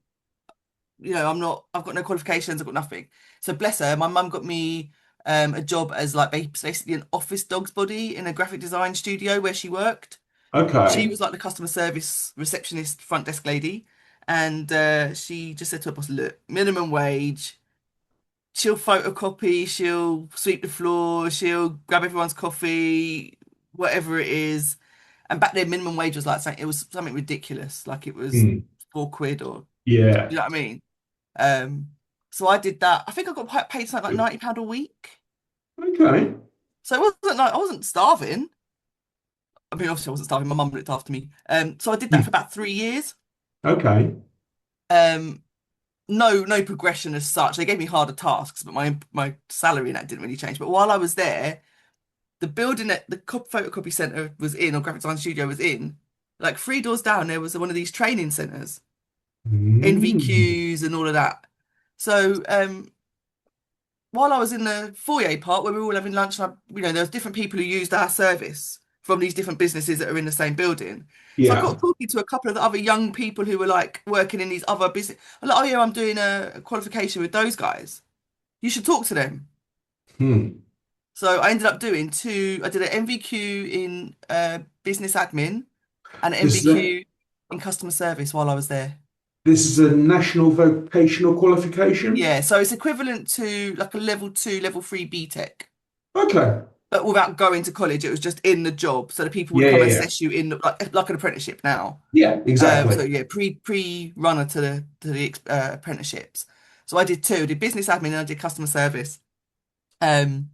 I've got no qualifications, I've got nothing. So bless her, my mum got me a job as like basically an office dog's body in a graphic design studio where she worked. She Okay. was like the customer service receptionist, front desk lady. And she just said to her boss, look, minimum wage, she'll photocopy, she'll sweep the floor, she'll grab everyone's coffee, whatever it is. And back then, minimum wage was like something, it was something ridiculous. Like it was Mm. 4 quid or, Yeah. you know what I mean? Um, so I did that. I think I got paid something like £90 a week. Okay. So it wasn't like I wasn't starving. I mean, obviously I wasn't starving. My mum looked after me. So I did that for Mm. about 3 years. Okay. Um, no progression as such. They gave me harder tasks, but my salary and that didn't really change. But while I was there, the building that the photocopy centre was in, or graphic design studio was in, like 3 doors down, there was one of these training centres, Mm. NVQs and all of that. So while I was in the foyer part where we were all having lunch, and there was different people who used our service from these different businesses that are in the same building. So I Yeah. got talking to a couple of the other young people who were like working in these other business. I'm like, oh yeah, I'm doing a qualification with those guys. You should talk to them. Hmm. So I ended up doing two. I did an MVQ in business admin and an This is a MVQ in customer service while I was there. this is a national vocational qualification. Yeah, so it's equivalent to like a level 2, level 3 BTEC. Okay. But without going to college, it was just in the job. So the people would Yeah, come yeah, and yeah. assess you in like an apprenticeship now. Yeah, So exactly. yeah, pre runner to the apprenticeships. So I did two. I did business admin and I did customer service. Um,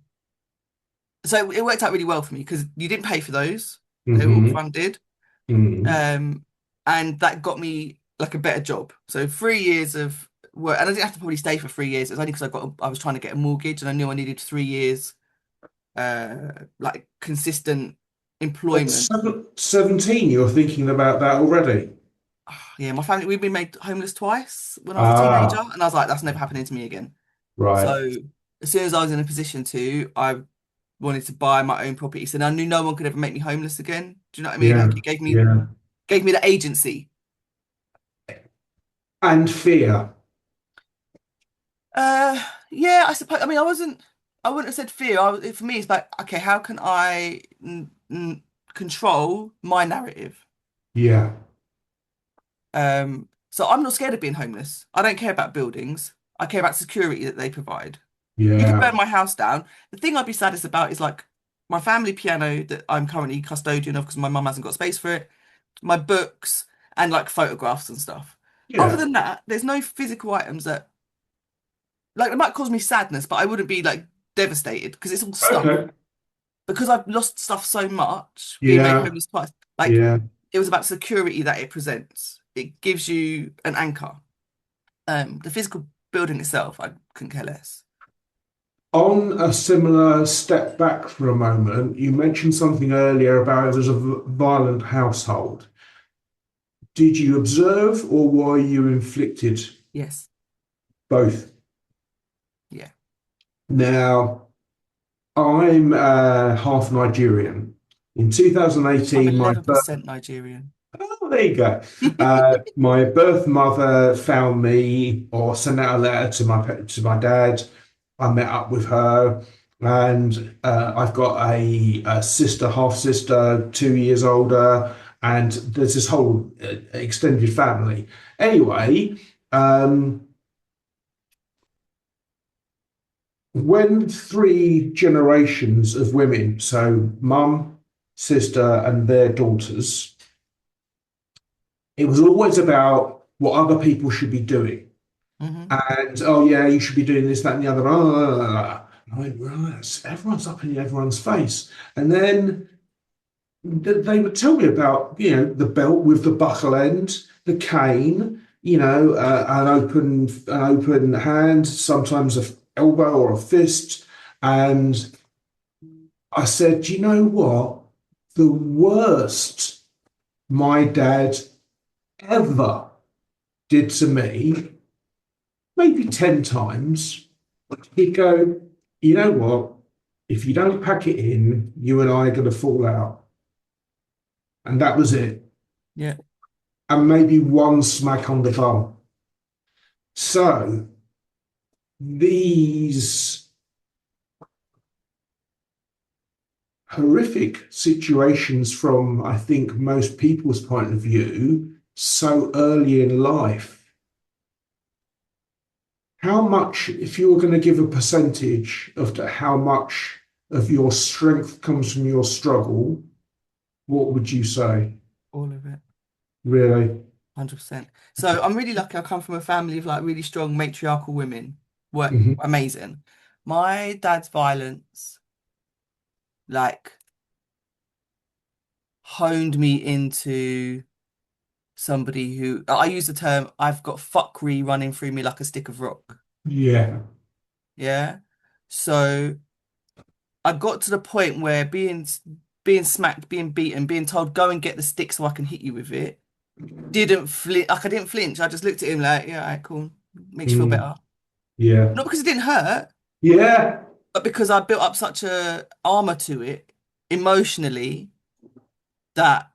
so it worked out really well for me because you didn't pay for those; they were all Hmm. funded. Hmm. Um, and that got me like a better job. So 3 years of work, and I didn't have to probably stay for 3 years. It was only because I was trying to get a mortgage and I knew I needed 3 years like consistent At employment. 17, you're thinking about that already. Yeah, my family, we've been made homeless twice when I was a teenager, Ah, and I was like, that's never happening to me again. right. So as soon as I was in a position to, I wanted to buy my own property. So I knew no one could ever make me homeless again. Do you know what I mean? Yeah, Like it yeah. gave me the agency. And fear. Uh yeah, I suppose I wouldn't have said fear. For me it's like, okay, how can I control my narrative? Yeah, So I'm not scared of being homeless. I don't care about buildings. I care about security that they provide. You could yeah, burn my house down. The thing I'd be saddest about is like my family piano that I'm currently custodian of because my mum hasn't got space for it, my books, and like photographs and stuff. Other yeah. than that, there's no physical items that like it might cause me sadness, but I wouldn't be like devastated because it's all stuff. Okay. Because I've lost stuff so much, being made Yeah, homeless twice. Like yeah. it was about security that it presents. It gives you an anchor. The physical building itself, I couldn't care less. On a similar step back for a moment, you mentioned something earlier about it was a violent household. Did you observe or were you inflicted? Yes. Both. Yeah. Now, I'm half Nigerian. In I'm 2018, 11% Nigerian. oh, there you go. My birth mother found me or sent out a letter to my dad. I met up with her, and I've got a sister, half sister, 2 years older, and there's this whole extended family. Anyway, when three generations of women, so mum, sister, and their daughters, it was always about what other people should be doing. Hmm. And oh yeah, you should be doing this, that, and the other. And I went, right, everyone's up in everyone's face. And then they would tell me about, the belt with the buckle end, the cane, an open hand, sometimes a elbow or a fist. And I said, "Do you know what? The worst my dad ever did to me, maybe 10 times, he'd go, you know what? If you don't pack it in, you and I are going to fall out." And that was it. Yeah. And maybe one smack on the bum. So these horrific situations from, I think, most people's point of view, so early in life, how much, if you were going to give a percentage of how much of your strength comes from your struggle, what would you say? All of it. Really? 100%. So I'm really lucky. I come from a family of like really strong matriarchal women. Were Mhm. amazing. My dad's violence like honed me into somebody who I use the term I've got fuckery running through me like a stick of rock. Yeah. Yeah. So I got to the point where being smacked, being beaten, being told go and get the stick so I can hit you with it, didn't flinch. Like I didn't flinch. I just looked at him like, yeah, all right, cool. Makes you feel Mm. better. Yeah. Not because it didn't hurt, Yeah. but because I built up such a armor to it emotionally that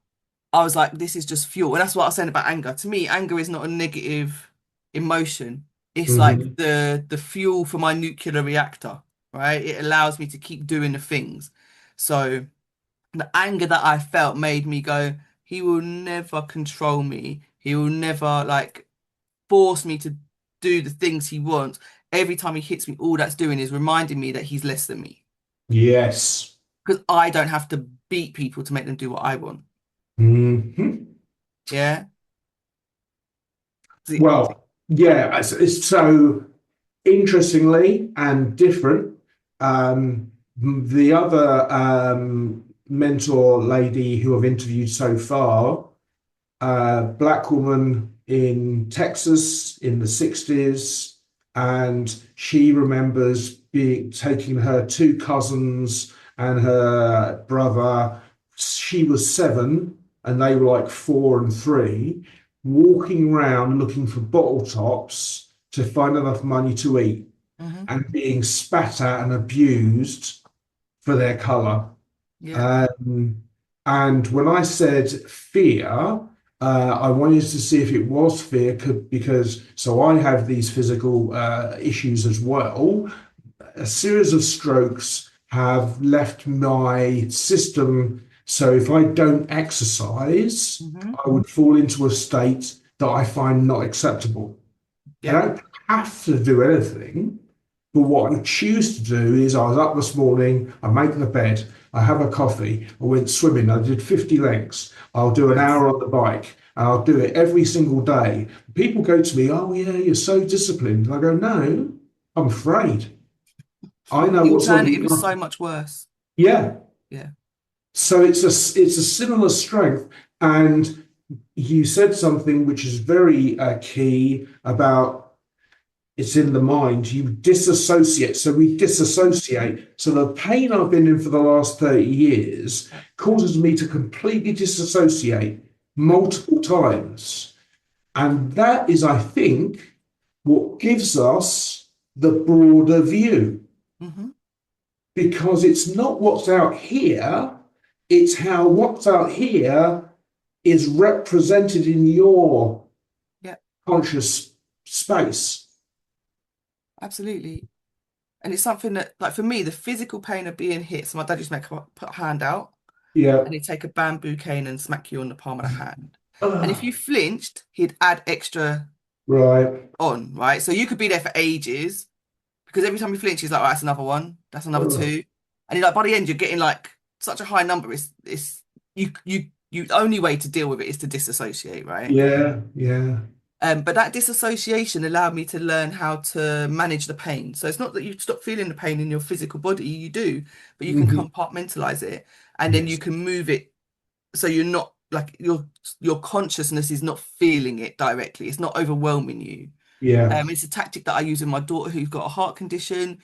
I was like, this is just fuel. And that's what I was saying about anger. To me, anger is not a negative emotion. It's like Mhm. the fuel for my nuclear reactor, right? It allows me to keep doing the things. So the anger that I felt made me go, he will never control me. He will never like force me to do the things he wants. Every time he hits me, all that's doing is reminding me that he's less than me. Yes. Because I don't have to beat people to make them do what I want. Mhm. Yeah. See, Well, yeah, it's so interestingly and different. The other mentor lady who I've interviewed so far, black woman in Texas in the 60s, and she remembers being taking her two cousins and her brother. She was 7, and they were like 4 and 3, walking around looking for bottle tops to find enough money to eat, hmm. and being spat at and abused for their color. Yeah. Um, and when I said fear, I wanted to see if it was fear because so I have these physical issues as well. A series of strokes have left my system. So if I don't exercise, Hmm. I would fall into a state that I find not acceptable. I Yeah. don't have to do anything, but what I choose to do is I was up this morning, I make the bed, I have a coffee, I went swimming, I did 50 lengths, I'll do an Yes. hour on the bike, and I'll do it every single day. People go to me, "Oh, yeah, you're so disciplined." And I go, "No, I'm afraid. I know The what's on the alternative is so other." much worse. Yeah. Yeah. So it's a similar strength. And you said something which is very key about it's in the mind. You disassociate. So we disassociate. So the pain I've been in for the last 30 years causes me to completely disassociate multiple times. And that is, I think, what gives us the broader view, Hmm. because it's not what's out here, it's how what's out here is represented in your Yeah. conscious space. Absolutely. And it's something that, like for me, the physical pain of being hit. So my dad used to put a hand out Yeah. and he'd take a bamboo cane and smack you on the palm of the hand. And if Ah, you flinched, he'd add extra right. on, right? So you could be there for ages because every time you flinch, he's like, oh, that's another one, that's another Ah, two. And you're like, by the end, you're getting like such a high number. It's you only way to deal with it is to disassociate, right? yeah. Yeah. But that disassociation allowed me to learn how to manage the pain. So it's not that you stop feeling the pain in your physical body, you do, but you can Mhm. compartmentalize it and then you Yes. can move it so you're not like your consciousness is not feeling it directly. It's not overwhelming you. Yeah. It's a tactic that I use with my daughter who's got a heart condition.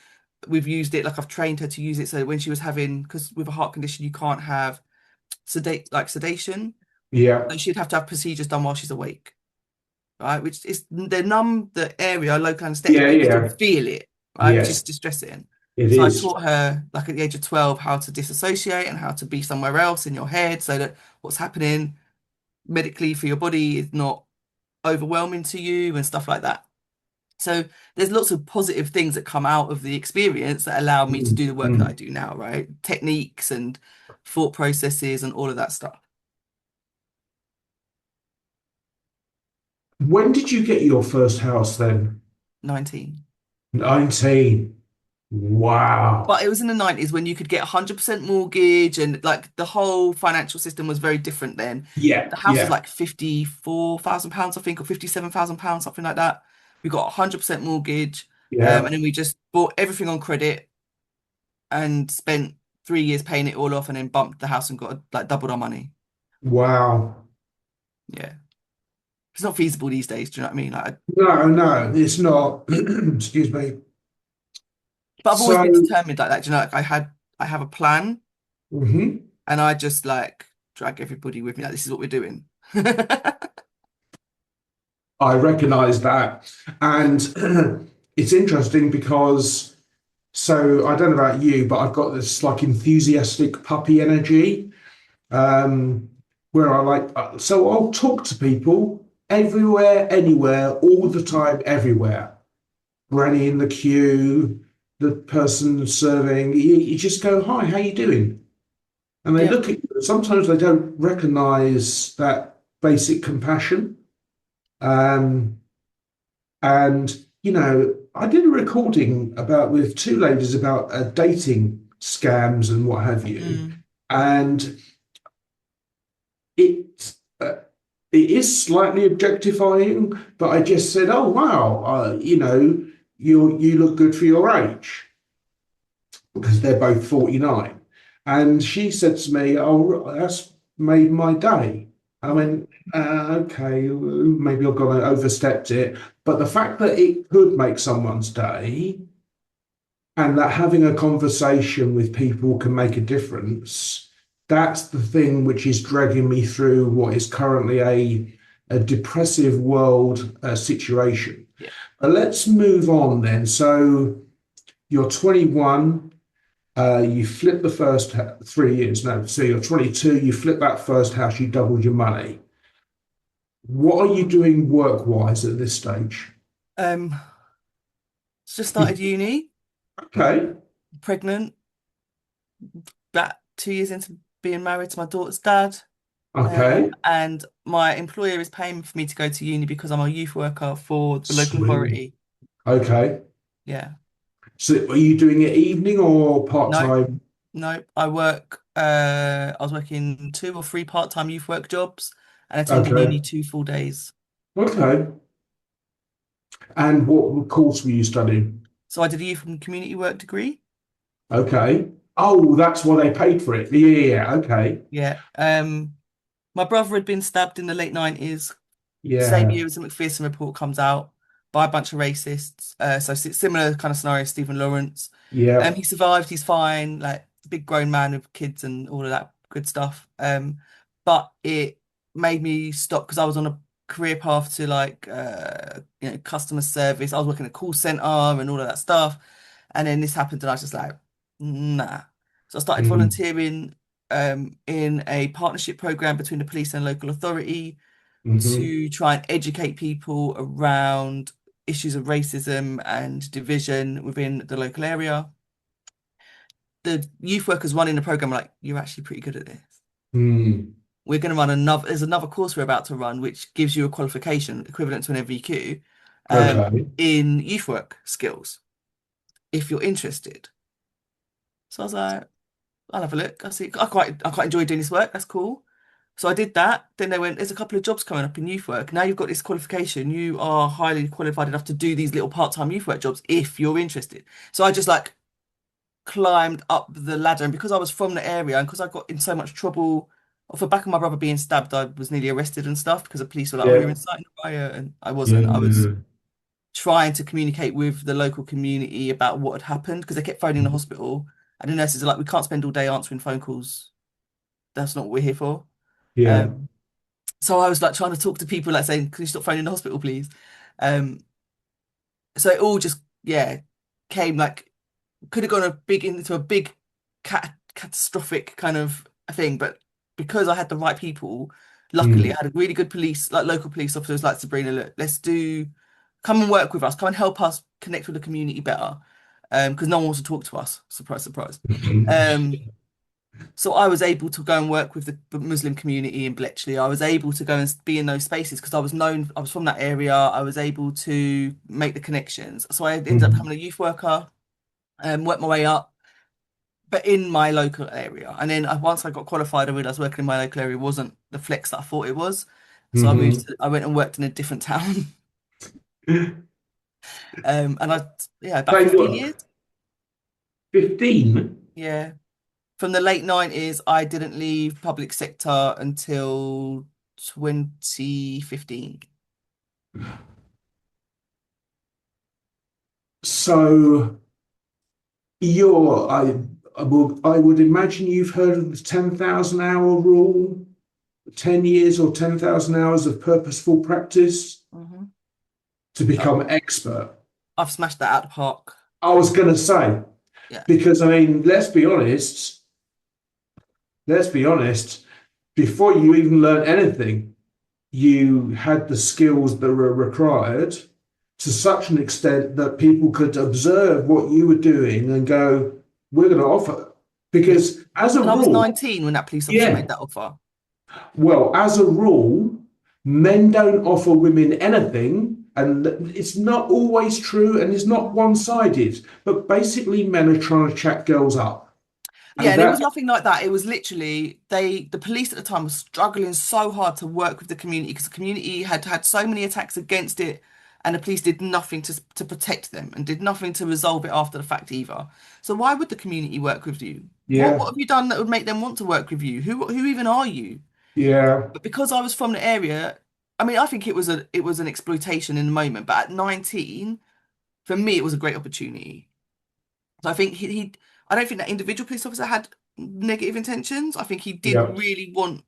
We've used it, like I've trained her to use it. So when she was having, because with a heart condition, you can't have sedation. Yeah. So she'd have to have procedures done while she's awake, right? Which is they numb the area, local anesthetic, Yeah. but you can still Yeah. feel it, right? Which is Yes, distressing. it So I is. taught her, like at the age of 12, how to disassociate and how to be somewhere else in your head so that what's happening medically for your body is not overwhelming to you and stuff like that. So there's lots of positive things that come out of the experience that allow me to Mm, do the work that I mm. do now, right? Techniques and thought processes and all of that stuff. When did you get your first house then? 19. 19. But Wow. it was in the 90s when you could get 100% mortgage and like the whole financial system was very different then. Yeah. The house was Yeah. like £54,000, I think, or £57,000, something like that. We got 100% mortgage, Yeah. and then we just bought everything on credit and spent 3 years paying it all off and then bumped the house and got like doubled our money. Wow. Yeah. It's not feasible these days, do you know what I mean? Like, No, no, it's not. Excuse me. but I've always So, been determined like that. Do you know, like I have a plan mhm, and I just like drag everybody with me. Like, this is what we're doing. I recognize that. And it's interesting because, so I don't know about you, but I've got this like enthusiastic puppy energy, where I like, so I'll talk to people everywhere, anywhere, all the time, everywhere. Granny in the queue, the person serving, you just go, hi, how you doing? And they Yeah. look at you. Sometimes they don't recognize that basic compassion. Um, and I did a recording about with two ladies about dating scams and what have you, Mm. and it it is slightly objectifying. But I just said, "Oh wow, you look good for your age," because they're both 49. And she said to me, "Oh, that's made my day." I went, okay, maybe I've gone and overstepped it. But the fact that it could make someone's day and that having a conversation with people can make a difference, that's the thing which is dragging me through what is currently a depressive world situation. Yeah. But let's move on then. So you're 21. You flip the first 3 years. No, so you're 22. You flip that first house. You doubled your money. What are you doing work-wise at this stage? Um, just started uni, Okay. pregnant, about 2 years into being married to my daughter's dad. Okay. And my employer is paying for me to go to uni because I'm a youth worker for the local Sweet. authority. Okay. Yeah. So are you doing it evening or No, part-time? no. I was working 2 or 3 part-time youth work jobs and attending uni Okay. 2 full days. Okay. And what course were you studying? So I did a youth and community work degree. Okay. Oh, that's why they paid for it. Yeah, yeah, yeah. Okay. Yeah. My brother had been stabbed in the late 90s. Same Yeah. year as the McPherson report comes out by a bunch of racists. So similar kind of scenario, Stephen Lawrence. Yeah. He survived, he's fine, like big grown man with kids and all of that good stuff. But it made me stop because I was on a career path to like customer service. I was working at a call center and all of that stuff. And then this happened and I was just like, nah. So I started Mm, volunteering in a partnership program between the police and local authority hmm. to try and educate people around issues of racism and division within the local area. The youth workers running the program were like, you're actually pretty good at this. Mm. We're going to run there's another course we're about to run, which gives you a qualification equivalent to an MVQ Okay. in youth work skills, if you're interested. So I was like, I'll have a look. I see, I quite enjoy doing this work. That's cool. So I did that. Then they went, there's a couple of jobs coming up in youth work. Now you've got this qualification. You are highly qualified enough to do these little part-time youth work jobs if you're interested. So I just like climbed up the ladder. And because I was from the area and because I got in so much trouble off the back of my brother being stabbed, I was nearly arrested and stuff because the police were like, "Oh, you're Yeah. inciting a riot," and I wasn't. I was Yeah. trying to communicate with the local community about what had happened because they kept phoning the hospital, and the nurses are like, "We can't spend all day answering phone calls. That's not what we're here for." Yeah. Um, so I was like trying to talk to people, like saying, "Can you stop phoning the hospital, please?" Um, so it all just, yeah, came like could have gone into a big catastrophic kind of thing, but because I had the right people, luckily I Mm. had a really good police, like local police officers like Sabrina, look, come and work with us, come and help us connect with the community better. Because no one wants to talk to us. Surprise, surprise. Um, so I was able to go and work with the Muslim community in Bletchley. I was able to go and be in those spaces because I was known, I was from that area. I was able to make the connections. So I ended up Mhm. becoming a youth worker, worked my way up, but in my local area. And then once I got qualified, I realized working in my local area wasn't the flex that I thought it was. So Mhm. I went and worked in a different town. And yeah, about Same 15 work. years. 15? Yeah. From the late 90s, I didn't leave public sector until 2015. So I would imagine you've heard of the 10,000 hour rule, 10 years or 10,000 hours of purposeful practice Mhm. to become expert. I've smashed that out of the park. I was going to say, Yeah. because I mean, let's be honest, before you even learn anything, you had the skills that were required to such an extent that people could observe what you were doing and go, we're going to offer. Yeah. Because as a And I was rule, 19 when that police officer yeah, made that offer. well, as a rule, men don't offer women anything. And it's not always true and it's not Mhm. one sided, but basically, men are trying to chat girls up. Yeah, And and it was that, nothing like that. It was literally the police at the time was struggling so hard to work with the community because the community had had so many attacks against it, and the police did nothing to protect them and did nothing to resolve it after the fact either. So why would the community work with you? What yeah, have you done that would make them want to work with you? Who even are you? yeah, But because I was from the area, I mean, I think it was an exploitation in the moment, but at 19, for me, it was a great opportunity. So I think I don't think that individual police officer had negative intentions. I think he did yeah, really want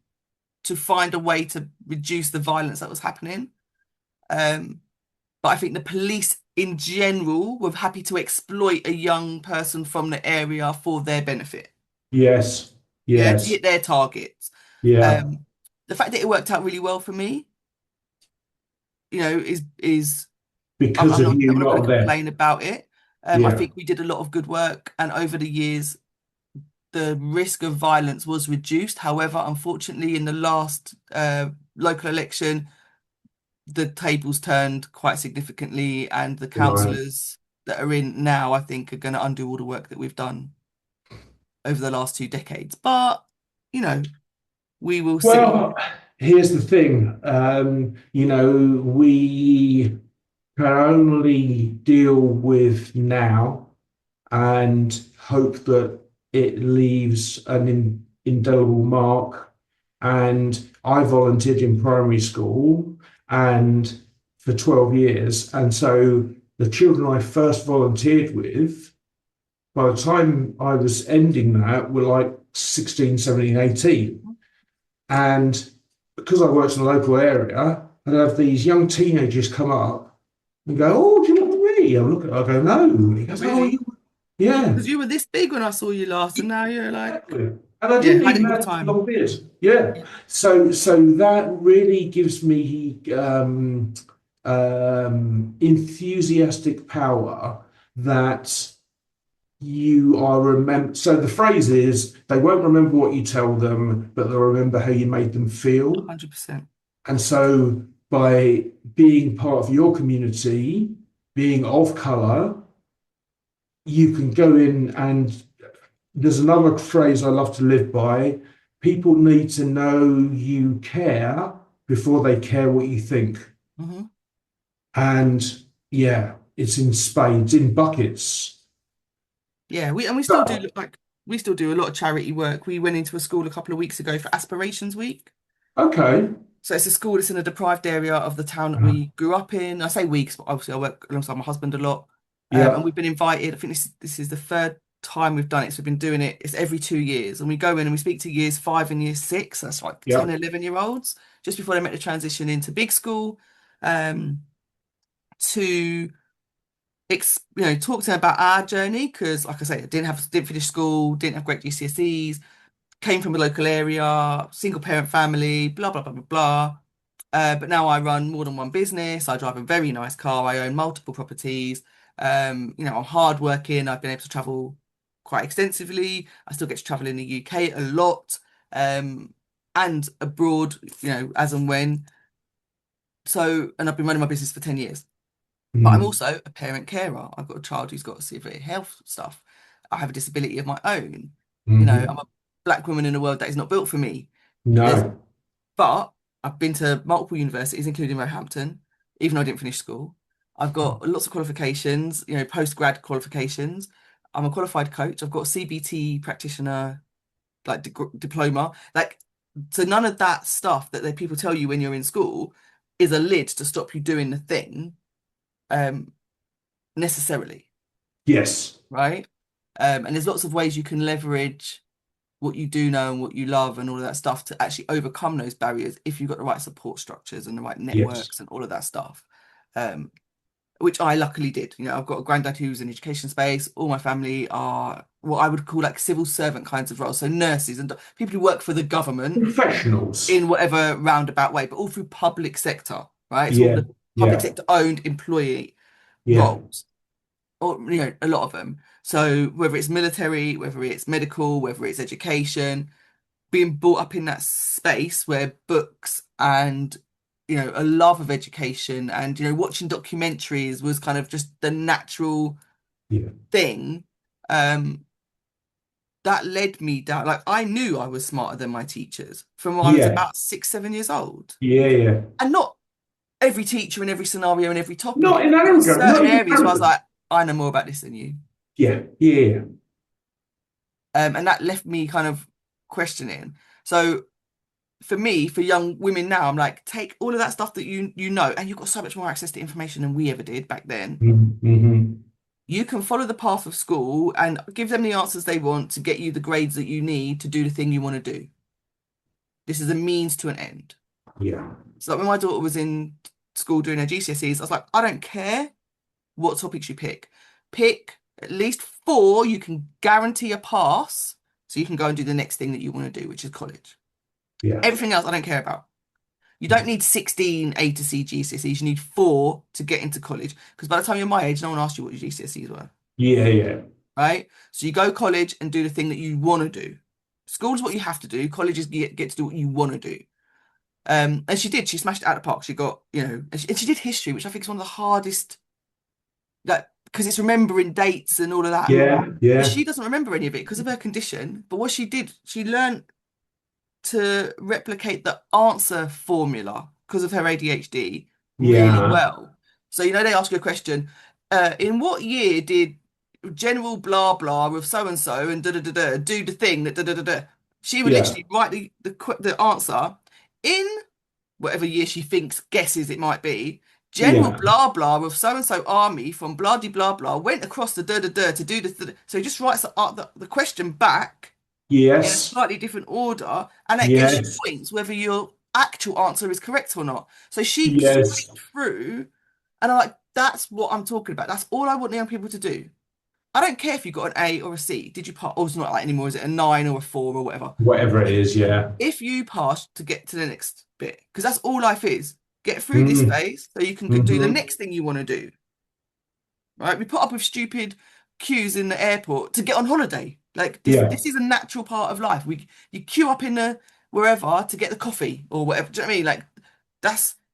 to find a way to reduce the violence that was happening. Um, but I think the police in general were happy to exploit a young person from the area for their benefit. yes, Yeah, to yes, hit their targets. yeah, Um, the fact that it worked out really well for me, is because I'm of not you going to not there. complain about it. I Yeah, think we did a lot of good work, and over the years, the risk of violence was reduced. However, unfortunately, in the last local election, the tables turned quite significantly, and the right. councillors that are in now, I think, are going to undo all the work that we've done over the last 2 decades. But, you know, we will see. Well, here's the thing. We can only deal with now and hope that it leaves an indelible mark. And I volunteered in primary school and for 12 years. And so the children I first volunteered with, by the time I was ending that, were like 16, 17, 18. And because I worked in a local area, I'd have these young teenagers come up and go, "Oh, do you know me?" I look at it, I go, "No." And he Oh, goes, "Oh, really? you, yeah." Because you were this big when I saw you last, and now you're like, Exactly. And I yeah, didn't had it even all the have a time. long beard. Yeah. Yeah. So that really gives me enthusiastic power that you are remember. So the phrase is, they won't remember what you tell them, but they'll remember how you made them feel. 100%. And so by being part of your community, being of colour, you can go in and there's another phrase I love to live by. People need to know you care before they care what you think. Hmm. And yeah, it's in spades, in buckets. Yeah, we still do So, look like we still do a lot of charity work. We went into a school a couple of weeks ago for Aspirations Week. Okay. So it's a school that's in a deprived area of the town that Uh, we grew up in. I say weeks, but obviously I work alongside my husband a lot. And yeah. we've been invited. I think this is the third time we've done it. So we've been doing it. It's every 2 years. And we go in and we speak to years 5 and year 6. That's like Yeah. 10, 11-year-olds, just before they make the transition into big school, to talk to them about our journey. Because like I say, I didn't finish school, didn't have great GCSEs, came from a local area, single parent family, blah, blah, blah, blah, blah. But now I run more than one business. I drive a very nice car. I own multiple properties. I'm hardworking. I've been able to travel quite extensively. I still get to travel in the UK a lot, and abroad, as and when. So, and I've been running my business for 10 years. But I'm Mm, also a parent carer. I've got a child who's got severe health stuff. I have a disability of my own. hmm. I'm a black woman in a world that is not built for me. There's No. But I've been to multiple universities, including Roehampton, even though I didn't finish school. I've got lots of qualifications, post-grad qualifications. I'm a qualified coach. I've got a CBT practitioner, like diploma. Like, so none of that stuff that people tell you when you're in school is a lid to stop you doing the thing, necessarily, Yes. right? And there's lots of ways you can leverage what you do know and what you love and all of that stuff to actually overcome those barriers if you've got the right support structures and the right Yes. networks and all of that stuff, which I luckily did. I've got a granddad who's in education space. All my family are what I would call like civil servant kinds of roles, so nurses and people who work for the government Professionals. in whatever roundabout way, but all through public sector, right? It's all Yeah. the public Yeah. sector owned employee Yeah. roles, or a lot of them. So whether it's military, whether it's medical, whether it's education, being brought up in that space where books and a love of education and watching documentaries was kind of just the natural Yeah. thing, that led me down. Like, I knew I was smarter than my teachers from when I was Yeah. about 6, 7 years old, Yeah. Yeah. and not every teacher in every scenario and every Not topic, in but there were arrogant, not certain even areas where I was arrogant. like, I know more about this than you. Yeah. Yeah. And that left me kind of questioning. So for me, for young women now, I'm like, take all of that stuff that you know, and you've got so much more access to information than we ever did back then. Mm-hmm. You can follow the path of school and give them the answers they want to get you the grades that you need to do the thing you want to do. This is a means to an end. Yeah. So like when my daughter was in school doing her GCSEs, I was like, I don't care what topics you pick. Pick at least 4 you can guarantee a pass, so you can go and do the next thing that you want to do, which is college. Yeah. Everything else I don't care about. You don't need 16 A to C GCSEs. You need 4 to get into college. Because by the time you're my age, no one asked you what your GCSEs were, Yeah. Yeah. right? So you go college and do the thing that you want to do. School's what you have to do. College is get to do what you want to do. And she did. She smashed it out of the park. She got, and she did history, which I think is one of the hardest, like, because it's remembering dates and all of that. Yeah. But Yeah. she doesn't remember any of it because of her condition. But what she did, she learned to replicate the answer formula because of her ADHD really Yeah. well. So, they ask you a question, in what year did General blah blah of so and so and da da da da do the thing that da da da da? She would Yeah. literally write the answer in whatever year she guesses it might be. General Yeah. blah blah of so and so army from blah de blah blah went across the da da da to do the. So he just writes the question back in a Yes. slightly different order, and that gives you Yes. points whether your actual answer is correct or not. So she Yes. scraped through, and I'm like, that's what I'm talking about. That's all I want young people to do. I don't care if you got an A or a C. Did you pass? Oh, it's not like anymore. Is it a 9 or a 4 or whatever? Whatever it is. Yeah. If you pass to get to the next bit, because that's all life is. Get through this Mm. phase so you can do the Mm-hmm. next thing you want to do. Right? We put up with stupid queues in the airport to get on holiday. Like this, Yeah. this is a natural part of life. You queue up in the wherever to get the coffee or whatever. Do you know what I mean? Like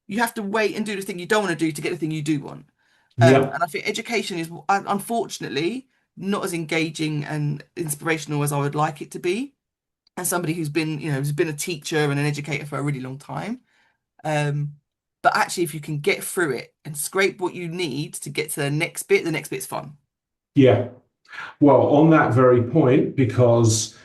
you have to wait and do the thing you don't want to do to get the thing you do want. Yeah. And I think education is unfortunately not as engaging and inspirational as I would like it to be. And somebody who's been a teacher and an educator for a really long time. But actually, if you can get through it and scrape what you need to get to the next bit's fun. Yeah. Well, on that very point, because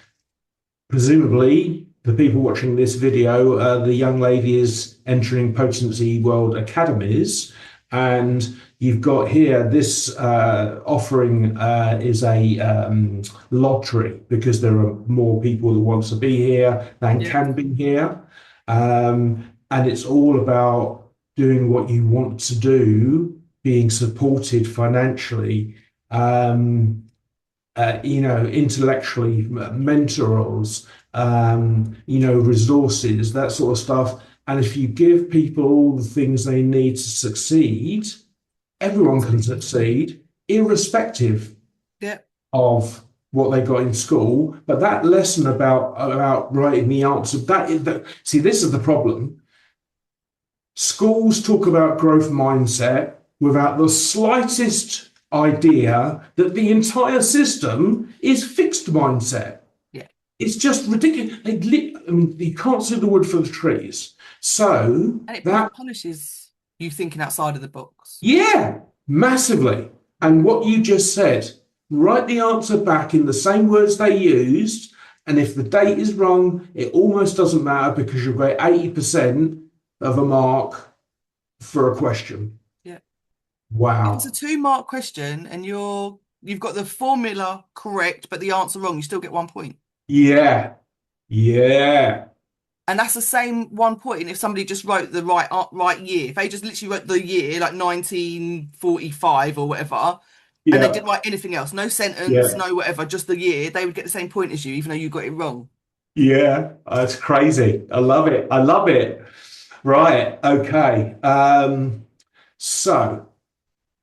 presumably the people watching this video, the young lady is entering Potency World Academies, and you've got here this offering is a lottery because there are more people that want to be here than Yeah. can be here. And it's all about doing what you want to do, being supported financially. Intellectually, mentors, resources, that sort of stuff. And if you give people all the things they need to succeed, everyone can Absolutely. succeed, irrespective Yeah. of what they got in school. But that lesson about writing the answer, see, this is the problem. Schools talk about growth mindset without the slightest idea that the entire system is fixed mindset. Yeah. It's just ridiculous. You can't see the wood for the trees. So And it that, punishes you thinking outside of the box. yeah, massively. And what you just said, write the answer back in the same words they used. And if the date is wrong, it almost doesn't matter because you'll get 80% of a mark for a question. Yeah. If it's a Wow. 2-mark question and you've got the formula correct, but the answer wrong, you still get 1 point. Yeah. Yeah. And that's the same 1 point if somebody just wrote the right year. If they just literally wrote the year, like 1945 or whatever, and they Yeah. didn't write anything else, no sentence, Yeah. no whatever, just the year, they would get the same point as you, even though you got it wrong. Yeah. That's crazy. I love it. I love it. Right. Okay. So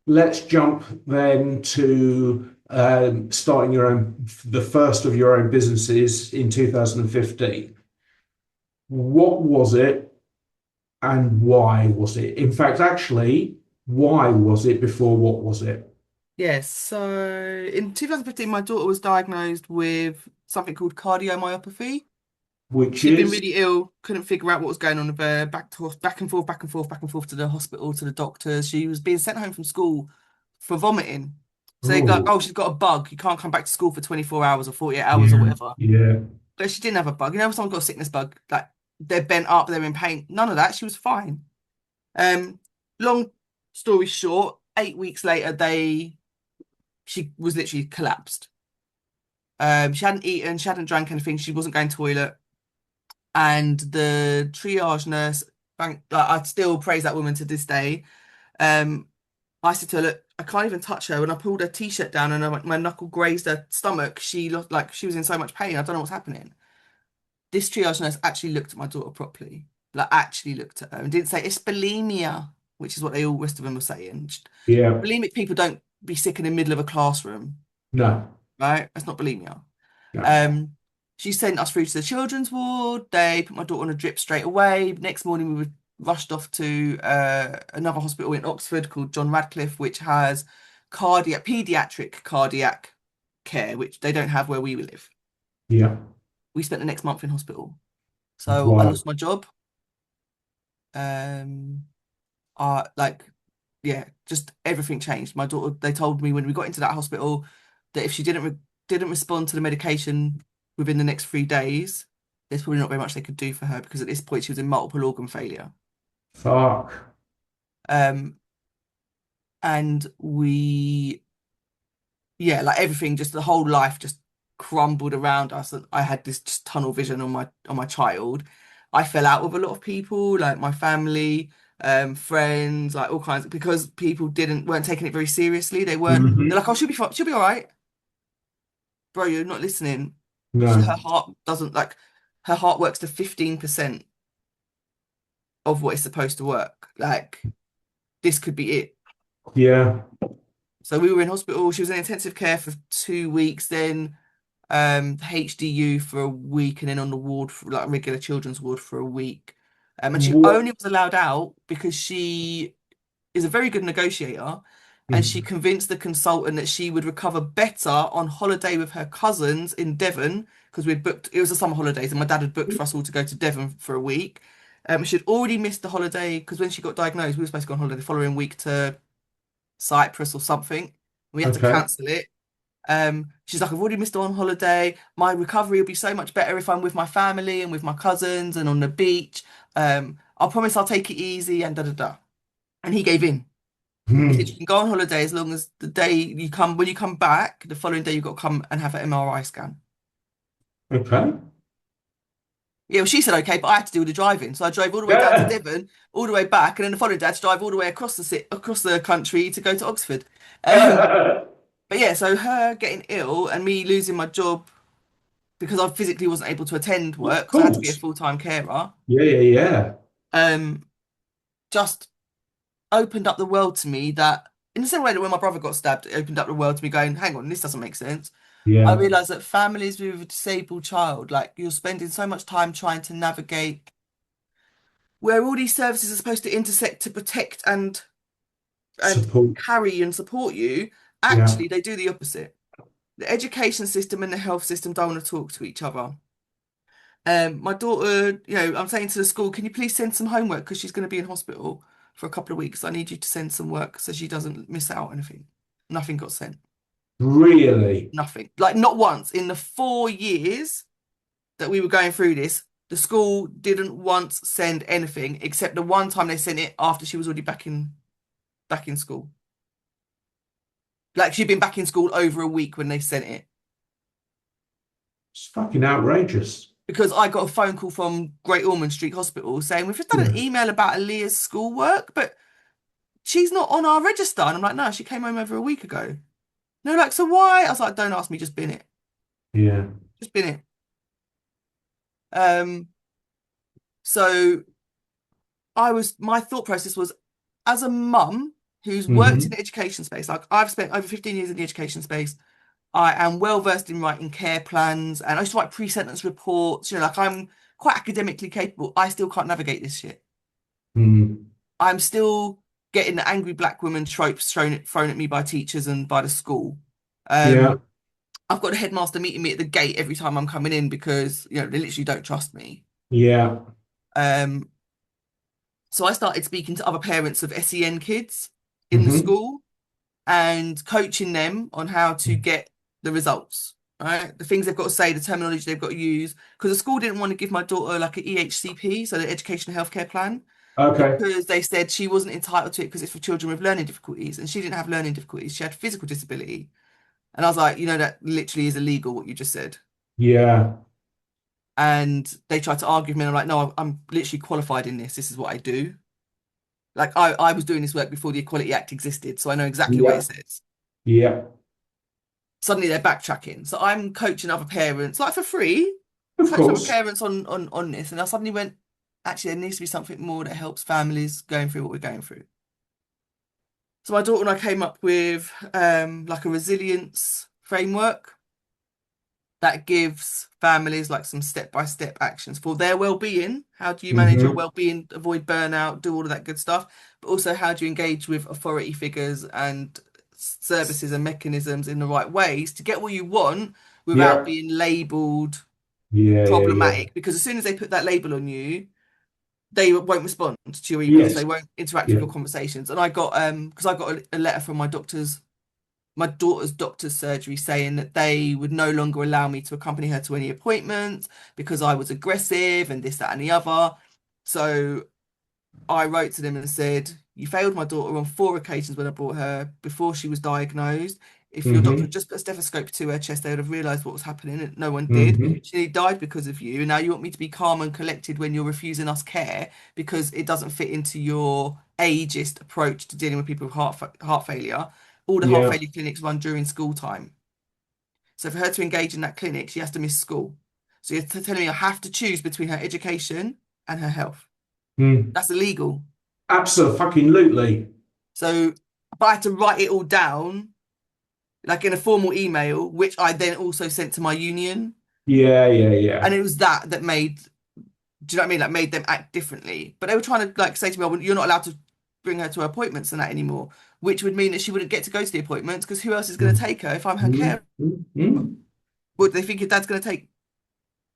let's jump then to starting the first of your own businesses in 2015. What was it and why was it? In fact, actually, why was it before what was it? Yes, so in 2015, my daughter was diagnosed with something called cardiomyopathy. Which She'd been is, really ill, couldn't figure out what was going on with her, back and forth, back and forth, back and forth to the hospital, to the doctors. She was being sent home from school for vomiting. So they're like, oh, oh, she's got a bug. You can't come back to school for 24 hours or 48 hours or yeah, whatever. yeah, But she didn't have a bug. You know, when someone's got a sickness bug, like they're bent up, they're in pain. None of that. She was fine. Um, Long story short, 8 weeks later, she was literally collapsed. She hadn't eaten, she hadn't drank anything, she wasn't going to the toilet. And the triage nurse, I still praise that woman to this day. I said to her, look, I can't even touch her. When I pulled her t-shirt down and my knuckle grazed her stomach, she looked like she was in so much pain. I don't know what's happening. This triage nurse actually looked at my daughter properly, like actually looked at her and didn't say it's bulimia, which is what they all rest of them were saying. yeah. Bulimic people don't be sick in the middle of a classroom, No, right? That's not bulimia. no. Um, she sent us through to the children's ward. They put my daughter on a drip straight away. Next morning, we were rushed off to another hospital in Oxford called John Radcliffe, which has pediatric cardiac care, which they don't have where we live. Yeah. We spent the next month in hospital. So I Wow. lost my job. Um, yeah, just everything changed. My daughter, they told me when we got into that hospital that if she didn't respond to the medication within the next 3 days, there's probably not very much they could do for her because at this point she was in multiple organ failure. Fuck. Um, and yeah, like everything, just the whole life just crumbled around us. And I had this just tunnel vision on my child. I fell out with a lot of people, like my family, friends, like all kinds, because people weren't taking it very seriously. They're Hmm. like, oh, she'll be fine, she'll be all right. Bro, you're not listening. Her No. heart doesn't like her heart works to 15% of what it's supposed to work. Like this could be it. Yeah. So we were in hospital. She was in intensive care for 2 weeks, then HDU for a week, and then on the ward for like regular children's ward for a week. And she What? only was allowed out because she is a very good negotiator, and she Mm. convinced the consultant that she would recover better on holiday with her cousins in Devon because we'd booked. It was the summer holidays, and my dad had booked for us all to go to Devon for a week. She'd already missed the holiday because when she got diagnosed, we were supposed to go on holiday the following week to Cyprus or something. We had to Okay. cancel it. She's like, I've already missed on holiday. My recovery will be so much better if I'm with my family and with my cousins and on the beach. I promise I'll take it easy and da da da. And he gave in. He said you Hmm. can go on holiday as long as the day you come, when you come back, the following day you've got to come and have an MRI scan. Okay. Yeah, well, she said okay, but I had to do all the driving. So I drove all the way down to Yeah. Devon, all the way back, and then the following day I had to drive all the way across the country to go to Oxford. Um, but yeah, so her getting ill and me losing my job because I physically wasn't able to attend Of work because I had to be a course. full-time carer, Yeah, yeah, yeah. um, just opened up the world to me that in the same way that when my brother got stabbed, it opened up the world to me going, hang on, this doesn't make sense. I Yeah. realized that families with a disabled child, like you're spending so much time trying to navigate where all these services are supposed to intersect to protect and Support. carry and support you, Yeah. actually they do the opposite. The education system and the health system don't want to talk to each other. My daughter, I'm saying to the school, can you please send some homework because she's going to be in hospital for a couple of weeks. I need you to send some work so she doesn't miss out on anything. Nothing got sent. Really? Nothing. Like not once in the 4 years that we were going through this, the school didn't once send anything except the one time they sent it after she was already back in school. Like she'd been back in school over a week when they sent it. It's fucking outrageous. Because I got a phone call from Great Ormond Street Hospital saying, we've just done Yeah. an email about Aaliyah's schoolwork, but she's not on our register. And I'm like, no, she came home over a week ago. And they're like, so why? I was like, don't ask me, just bin it. Yeah. Just bin it. Um, so my thought process was, as a mum who's worked in Hmm. the education space, like I've spent over 15 years in the education space, I am well versed in writing care plans and I used to write pre-sentence reports, like I'm quite academically capable. I still can't navigate this shit. Mm. I'm still getting the angry black woman tropes thrown at me by teachers and by the school. Yeah. I've got a headmaster meeting me at the gate every time I'm coming in because, they literally don't trust me. Yeah. Um, so I started speaking to other parents of SEN kids in the Hmm. school and coaching them on how to get the results, right? The things they've got to say, the terminology they've got to use. Because the school didn't want to give my daughter like an EHCP, so the Education Healthcare Plan, Okay. because they said she wasn't entitled to it because it's for children with learning difficulties. And she didn't have learning difficulties, she had physical disability. And I was like, that literally is illegal what you just said. Yeah. And they tried to argue with me, and I'm like, no, I'm literally qualified in this. This is what I do. Like I was doing this work before the Equality Act existed, so I know exactly what it Yeah. says. Yeah. Suddenly they're backtracking. So I'm coaching other parents, like for free, Of coaching other course. parents on this. And I suddenly went, actually, there needs to be something more that helps families going through what we're going through. So my daughter and I came up with like a resilience framework that gives families like some step-by-step actions for their well-being. How do you manage your Hmm. well-being, avoid burnout, do all of that good stuff, but also how do you engage with authority figures and services and mechanisms in the right ways to get what you want without Yeah. being labeled Yeah. Yeah. Yeah. problematic? Because as soon as they put that label on you, they won't respond to your emails, they Yes. won't interact with Yeah. your conversations. And I got because I got a letter from my daughter's doctor's surgery saying that they would no longer allow me to accompany her to any appointments because I was aggressive and this, that, and the other. So I wrote to them and said, you failed my daughter on 4 occasions when I brought her before she was diagnosed. If your doctor had Hmm. just put a stethoscope to her chest, they would have realised what was happening, and no one did. Hmm. She died because of you. And now you want me to be calm and collected when you're refusing us care because it doesn't fit into your ageist approach to dealing with people with heart failure. All the heart Yeah. failure clinics run during school time. So for her to engage in that clinic, she has to miss school. So you're telling me I have to choose between her education and her health. Mm. That's illegal. Absolutely. So, but I had to write it all down, like in a formal email, which I then also sent to my union. Yeah. Yeah. And Yeah. it was that made, do you know what I mean? Like made them act differently. But they were trying to like say to me, well, you're not allowed to bring her to appointments and that anymore, which would mean that she wouldn't get to go to the appointments because who else is going to take her if I'm her Mm. carer? Mm. Mm. Would they think your dad's going to take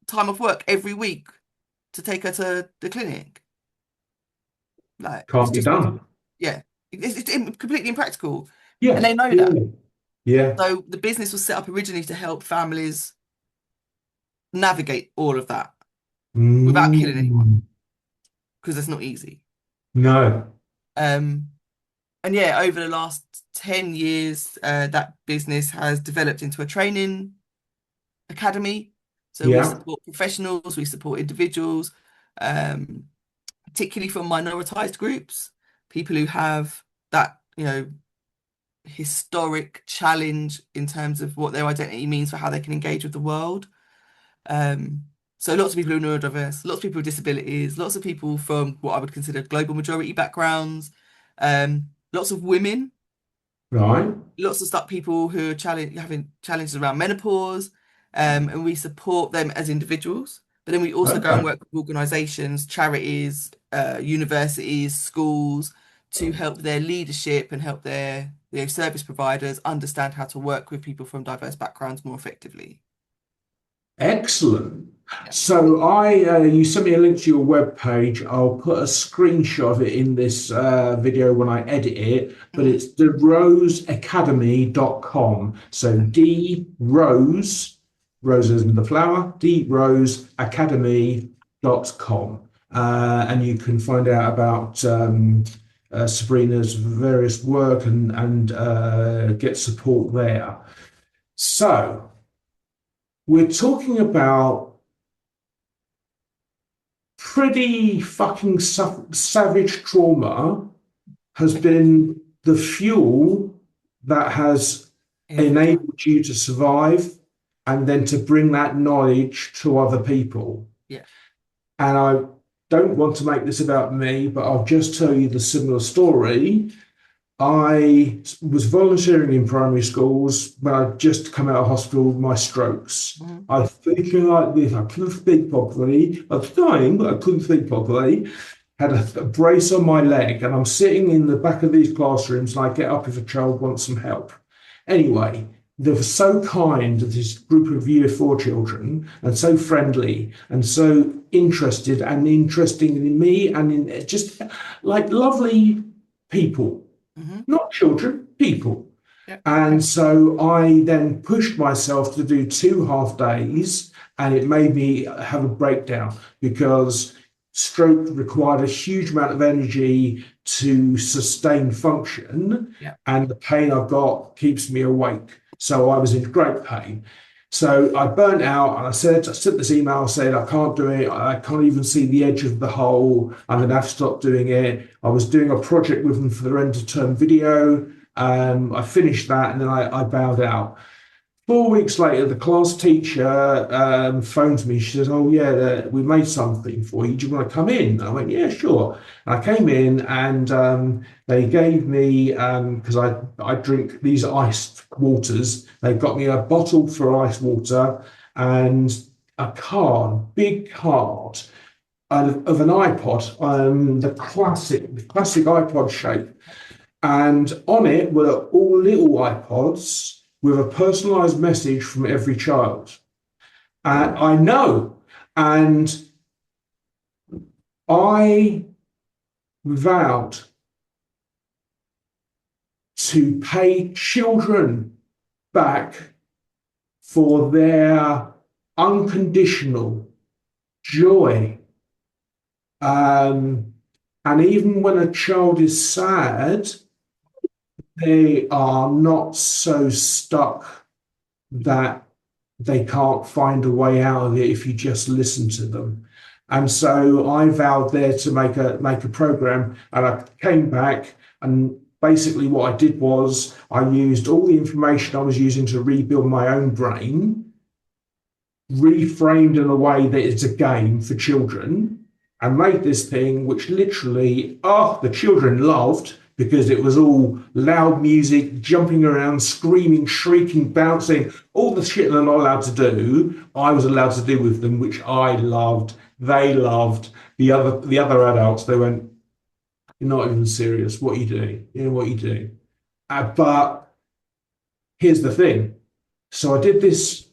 time off work every week to take her to the clinic? Like, it's Can't be just, done. yeah, it's completely impractical. And Yeah. they know that. Yeah. Yeah. So the business was set up originally to help families navigate all of that without killing anyone, Mm. because it's not easy. No. Um, and yeah, over the last 10 years, that business has developed into a training academy. So we Yeah. support professionals, we support individuals, um, particularly from minoritized groups, people who have that, historic challenge in terms of what their identity means for how they can engage with the world. Um, so lots of people who are neurodiverse, lots of people with disabilities, lots of people from what I would consider global majority backgrounds, lots of women, Right. lots of stuff, people who are having challenges around menopause, and we support them as individuals. But then we also go and Okay. work with organisations, charities, universities, schools to help their leadership and help their service providers understand how to work with people from diverse backgrounds more effectively. Excellent. Yeah. So you sent me a link to your webpage. I'll put a screenshot of it in this video when I edit it, but Mhm. it's theroseacademy.com. So D Rose, roses in the flower, droseacademy.com. And you can find out about Sabrina's various work and get support there. So we're talking about pretty fucking savage trauma has been the fuel that has Every time. enabled you to survive and then to bring that knowledge to other people. Yeah. And I don't want to make this about me, but I'll just tell you the similar story. I was volunteering in primary schools when I'd just come out of hospital with my strokes. Mhm. I was thinking like this, I couldn't speak properly. I was dying, but I couldn't speak properly. Had a brace on my leg, and I'm sitting in the back of these classrooms, and I get up if a child wants some help. Anyway, they were so kind, this group of year four children, and so friendly, and so interested and interesting in me, and in just like lovely people, Mhm. not children, people. Yeah. And so I then pushed myself to do 2 half days, and it made me have a breakdown because stroke required a huge amount of energy to sustain function, Yeah. and the pain I've got keeps me awake. So I was in great pain. So I burnt out and I sent this email, said, I can't do it. I can't even see the edge of the hole. I'm going to have to stop doing it. I was doing a project with them for their end of term video. I finished that and then I bowed out. 4 weeks later, the class teacher phoned me. She says, "Oh yeah, we made something for you. Do you want to come in?" I went, "Yeah, sure." And I came in, and they gave me because I drink these iced waters. They got me a bottle for ice water and a card, big card of an iPod, the classic iPod shape. And on it were all little iPods with a personalized message from every child. I know. And I vowed to pay children back for their unconditional joy. And even when a child is sad, they are not so stuck that they can't find a way out of it if you just listen to them. And so I vowed there to make a program, and I came back, and basically what I did was I used all the information I was using to rebuild my own brain, reframed in a way that it's a game for children, and made this thing which literally, the children loved because it was all loud music, jumping around, screaming, shrieking, bouncing, all the shit they're not allowed to do, I was allowed to do with them, which I loved. They loved. The other adults, they went, "You're not even serious. What are you doing? You know what you do." But here's the thing. So I did this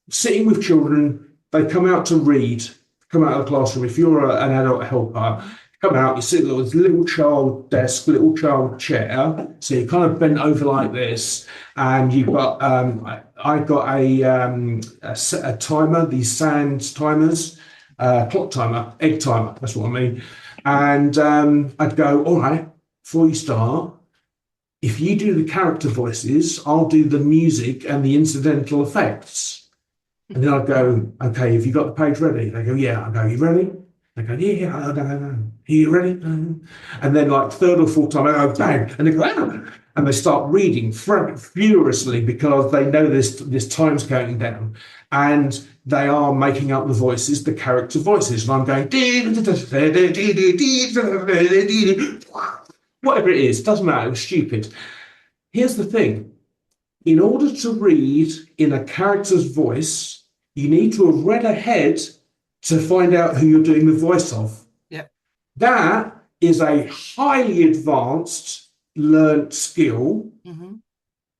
sitting with children. They come out to read, come out of the classroom. If you're an adult helper, come out, you sit at this little child desk, little child chair. So you kind of bent over like this, and you've got I got a timer, these sand timers, clock timer, egg timer. That's what I mean. And I'd go, all right, before you start, if you do the character voices, I'll do the music and the incidental effects. And then I'd go, okay, have you got the page ready? They go, yeah. I go, you ready? They go, yeah, no. Are you ready? And then like third or fourth time, I go, bang. And they go, ah. And they start reading furiously because they know this time's counting down. And they are making up the voices, the character voices. And I'm going, whatever it is, doesn't matter, it was stupid. Here's the thing. In order to read in a character's voice, you need to have read ahead to find out who you're doing the voice of. Yeah. That is a highly advanced learnt skill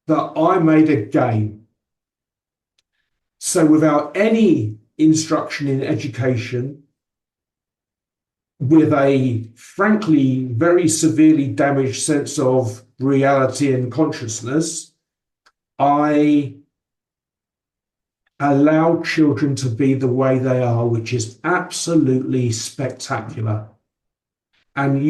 that I made a game. So without any instruction in education, with a frankly very severely damaged sense of reality and consciousness, I allow children to be the way they are, which is absolutely spectacular. And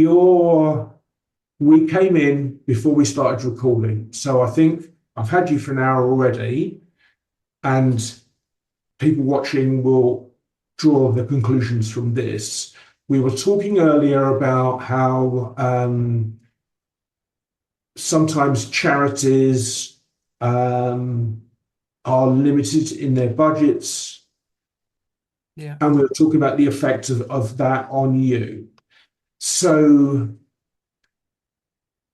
we came in before we started recording. So I think I've had you for an hour already, and people watching will draw the conclusions from this. We were talking earlier about how sometimes charities are limited in their budgets. Yeah. And we were talking about the effect of that on you. So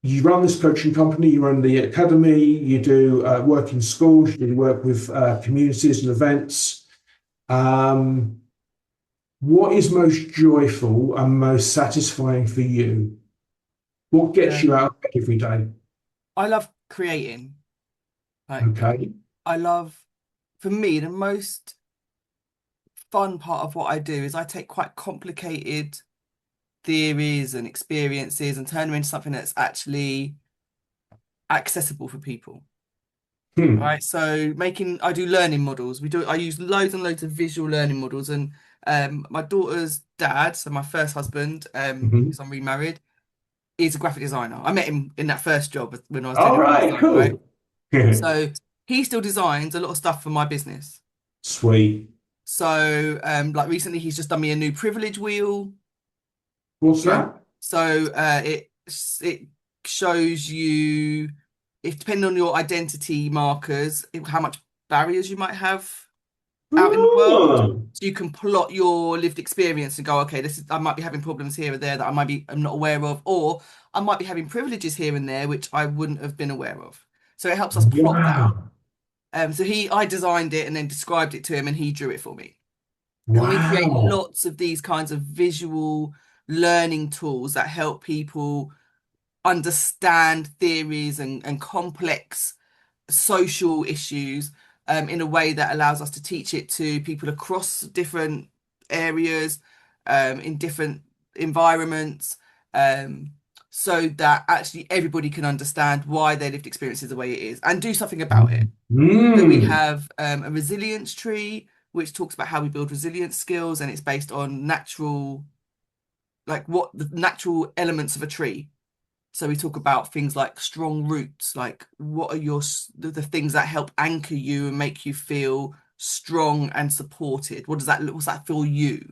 you run this coaching company, you run the academy, you do work in schools, you work with communities and events. What is most joyful and most satisfying for you? What gets you out of bed every day? I love creating. Okay. For me, the most fun part of what I do is I take quite complicated theories and experiences and turn them into something that's actually accessible for people. Right. So I do learning models. I use loads and loads of visual learning models. And my daughter's dad, so my first husband, because I'm remarried, is a graphic designer. I met him in that first job when I was doing All right, design, cool. right? So he still designs a lot of stuff for my business. Sweet. So like recently he's just done me a new privilege wheel. What's that? So it shows you, if depending on your identity markers, how much barriers you might have out in the world. So you can plot your lived experience and go, okay, I might be having problems here or there that I'm not aware of, or I might be having privileges here and there which I wouldn't have been aware of. So it helps us plot that. So I designed it and then described it to him, and he drew it for me. And we create lots of these kinds of visual learning tools that help people understand theories and complex social issues in a way that allows us to teach it to people across different areas, in different environments, so that actually everybody can understand why their lived experience is the way it is and do something about it. So we have a resilience tree, which talks about how we build resilience skills, and it's based on what the natural elements of a tree. So we talk about things like strong roots, like what are the things that help anchor you and make you feel strong and supported? What's that feel you?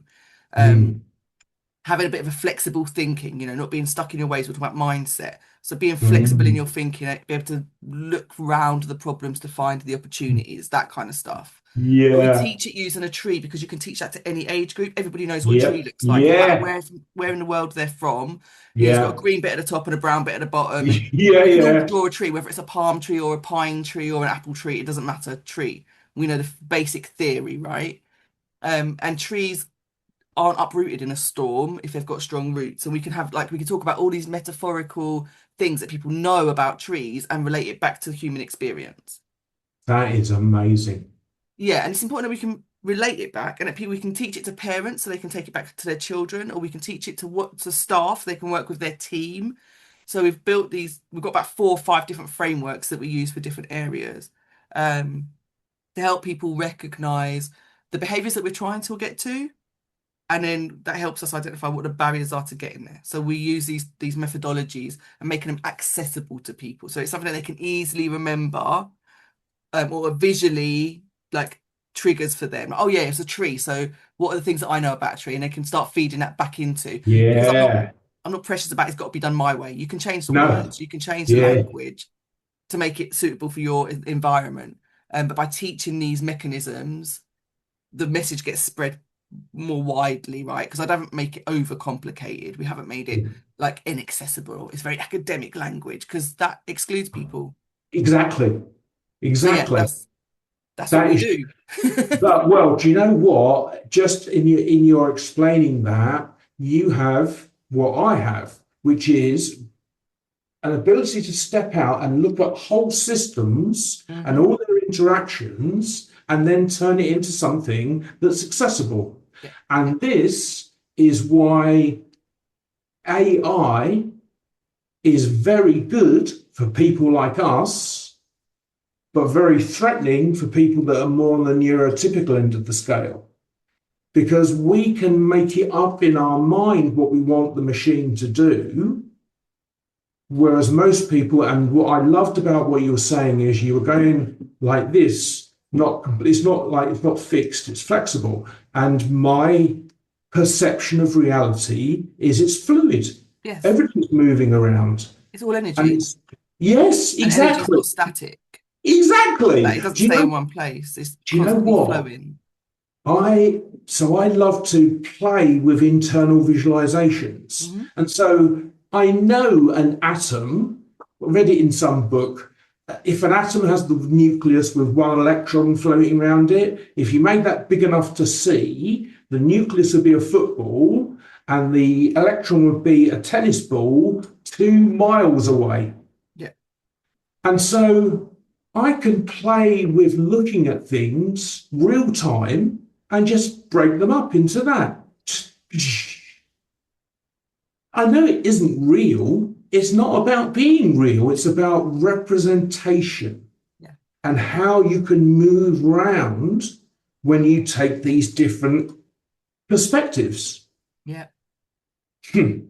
Having a bit of a flexible thinking, not being stuck in your ways. We're talking about mindset. So being flexible in your thinking, be able to look around the problems to find the opportunities, that kind of stuff. Yeah. But we teach it using a tree because you can teach that to any age group. Everybody knows what a tree looks like, no matter where in the world they're from. It's got a green bit at the top and a brown bit at the bottom. And you can all draw a tree, whether it's a palm tree or a pine tree or an apple tree. It doesn't matter. Tree. We know the basic theory, right? And trees aren't uprooted in a storm if they've got strong roots. And we can talk about all these metaphorical things that people know about trees and relate it back to the human experience. That is amazing. Yeah, and it's important that we can relate it back, and we can teach it to parents so they can take it back to their children, or we can teach it to staff, they can work with their team. So we've got about 4 or 5 different frameworks that we use for different areas, to help people recognize the behaviors that we're trying to get to, and then that helps us identify what the barriers are to getting there. So we use these methodologies and making them accessible to people, so it's something that they can easily remember, or visually, like, triggers for them. Oh yeah, it's a tree, so what are the things that I know about a tree, and they can start feeding that back into, because Yeah. I'm not precious about it's got to be done my way. You can change the No. words, you can change the Yeah. language to make it suitable for your environment, but by teaching these mechanisms, the message gets spread more widely, right? Because I don't make it overcomplicated. We haven't made it like inaccessible. It's very academic language, because that excludes people. Exactly. So yeah, Exactly. that's what That we is, do. but well, do you know what? Just in your explaining that, you have what I have, which is an ability to step out and look at whole systems and all their interactions, and then turn it into something that's accessible. Yeah. And this is why AI is very good for people like us, but very threatening for people that are more on the neurotypical end of the scale. Because we can make it up in our mind what we want the machine to do, whereas most people, and what I loved about what you were saying is you were going like this, it's not fixed, it's flexible. And my perception of reality is it's fluid. Yes. Everything's moving around. It's all And energy. yes, And energy's exactly. not static. Exactly. Like, it doesn't stay in one place. It's Do you know constantly what? flowing. I love to play with internal visualizations. And so I know an atom, I read it in some book. If an atom has the nucleus with one electron floating around it, if you made that big enough to see, the nucleus would be a football and the electron would be a tennis ball 2 miles away. Yeah. And so I can play with looking at things real time and just break them up into that. I know it isn't real. It's not about being real. It's about representation, and how you can move around when you take these different perspectives. Yeah. But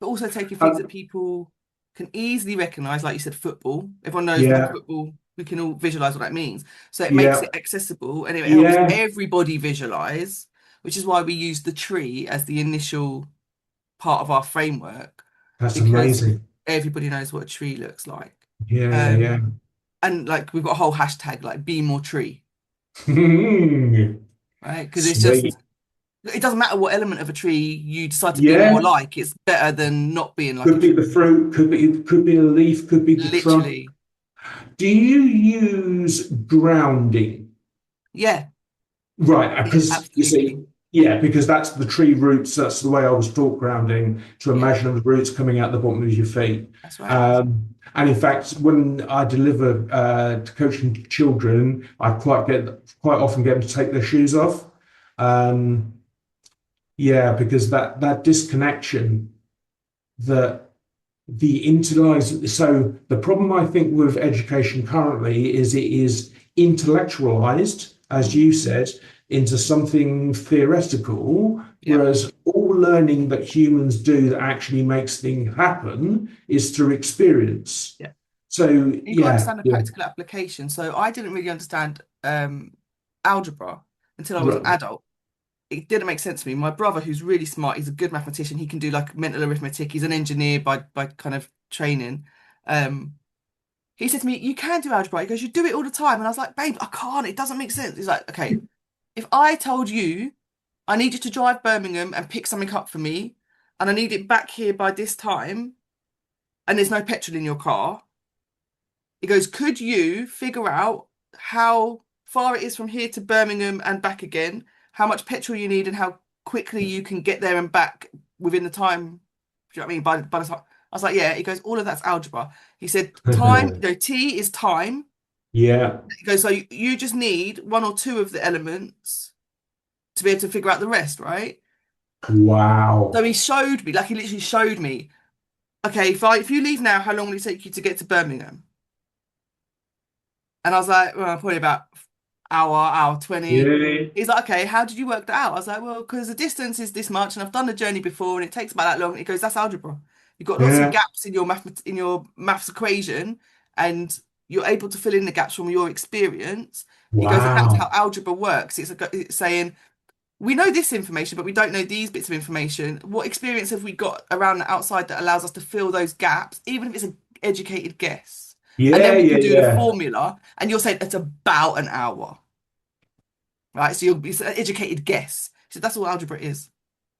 also taking things that people can easily recognize, like you said, football. Everyone knows what football, we can all visualize what that means. So it makes it accessible, and it helps everybody visualize, which is why we use the tree as the initial part of our framework. That's because amazing. everybody knows what a tree looks like. Yeah. And like, we've got a whole hashtag like be more tree, Right? Because it's just, it doesn't matter what element of a tree you decide to be more like. It's better than not being like could be the fruit, could be a leaf, could be the literally trunk. Do you use grounding? Yeah. Right, because absolutely. you see, because that's the tree roots. That's the way I was taught grounding, to imagine the roots coming out the bottom of your feet. That's right. And in fact, when I deliver to coaching children, I quite often get them to take their shoes off. Because that disconnection, the internalized. So the problem I think with education currently is it is intellectualized, as you said, into something theoretical, whereas all learning that humans do that actually makes things happen is through experience. Yeah. So you got to understand the practical application. So I didn't really understand algebra until I was an adult. It didn't make sense to me. My brother, who's really smart, he's a good mathematician. He can do like mental arithmetic. He's an engineer by kind of training. He said to me, "You can do algebra." He goes, "You do it all the time." And I was like, "Babe, I can't. It doesn't make sense." He's like, "Okay, if I told you I need you to drive Birmingham and pick something up for me, and I need it back here by this time, and there's no petrol in your car," he goes, "could you figure out how far it is from here to Birmingham and back again, how much petrol you need, and how quickly you can get there and back within the time?" Do you know what I mean? By the time I was like, "Yeah." He goes, "All of that's algebra." He said, "Time, T is time." Yeah. He goes, "So you just need one or two of the elements to be able to figure out the rest, right? Wow. So he showed me, like he literally showed me, okay, if you leave now, how long will it take you to get to Birmingham? And I was like, well, probably about hour 20. Yeah. He's like, okay, how did you work that out? I was like, well, because the distance is this much and I've done the journey before and it takes about that long. He goes, that's algebra. You've got lots of Yeah. gaps in your maths equation and you're able to fill in the gaps from your experience. He goes, and that's how Wow. algebra works. It's saying, we know this information, but we don't know these bits of information. What experience have we got around the outside that allows us to fill those gaps, even if it's an educated guess? And then Yeah, we yeah, can do the yeah. formula, and you're saying it's about an hour, right? So it's an educated guess. So that's all algebra is.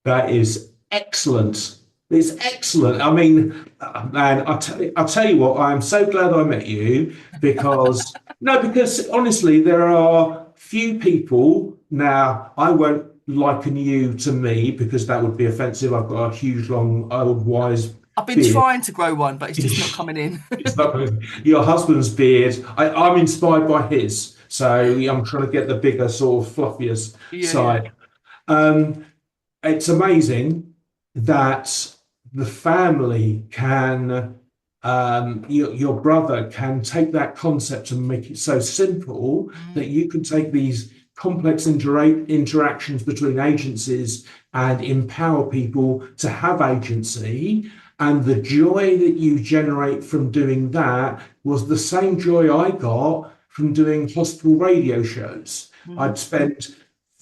That is excellent. It's excellent. I mean, man, I'll tell you what, I'm so glad I met you because, no, because honestly, there are few people. Now, I won't liken you to me because that would be offensive. I've got a huge, long, old, wise I've been beard. trying to grow one, but it's just not coming in. It's not your husband's beard. I'm inspired by his, so I'm trying to get the bigger, sort of fluffiest Yeah, yeah. side. Um, it's amazing that the family can, your brother can take that concept and make it so simple that Mm, you can take these complex interactions between agencies and empower people to have agency. And the joy that you generate from doing that was the same joy I got from doing hospital radio shows. I'd mhm. spent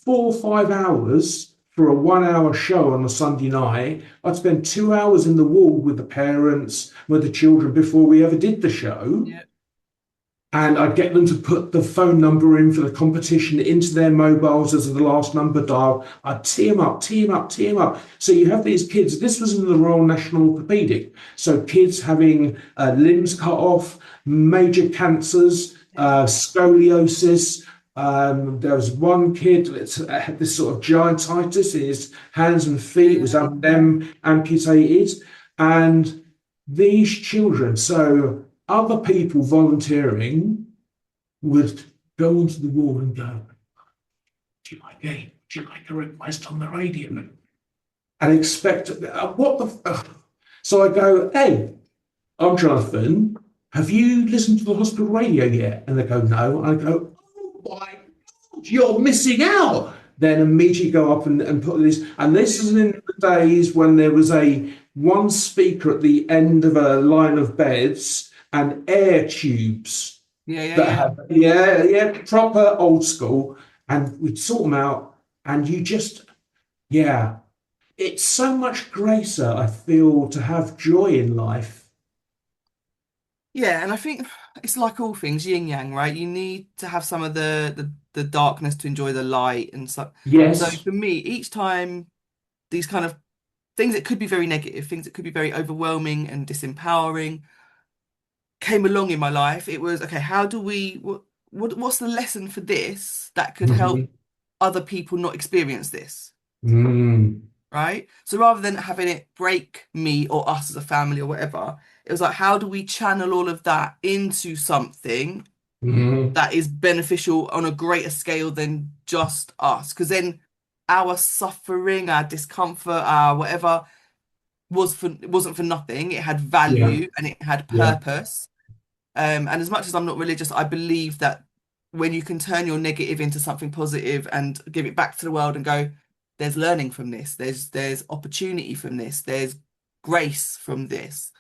4 or 5 hours for a 1 hour show on a Sunday night. I'd spend 2 hours in the ward with the parents, with the children before we ever did the show. Yeah, And I'd get them to put the phone number in for the competition into their mobiles as the last number dial. I'd tee them up, tee them up, tee them up. So you have these kids. This was in the Royal National Orthopaedic. So kids having limbs cut off, major cancers, scoliosis. There was one kid that had this sort of giantitis in his hands and feet, was yeah. having them amputated. And these children, so other people volunteering would go onto the wall and go, do you like a request on the radio? And expect, what the, so I go, hey, I'm Jonathan. Have you listened to the hospital radio yet? And they go, no. And I go, oh my God, you're missing out. Then immediately go up and put this. And this is in the days when there was a one speaker at the end of a line of beds and air tubes Yeah, yeah, that yeah. have, yeah, proper old school. And we'd sort them out. And you just, yeah, it's so much gracer, I feel, to have joy in life. Yeah, and I think it's like all things, yin yang, right? You need to have some of the darkness to enjoy the light and so. So Yes. for me, each time these kind of things that could be very negative, things that could be very overwhelming and disempowering came along in my life, it was okay, how do we what's the lesson for this that could help Mhm. other people not experience this, Mm. right? So rather than having it break me or us as a family or whatever, it was like, how do we channel all of that into something Mhm. that is beneficial on a greater scale than just us? Because then our suffering, our discomfort, our whatever it wasn't for nothing. It had Yeah. value and it had Yeah. purpose. And as much as I'm not religious, I believe that when you can turn your negative into something positive and give it back to the world and go, there's learning from this, there's opportunity from this, there's grace from this.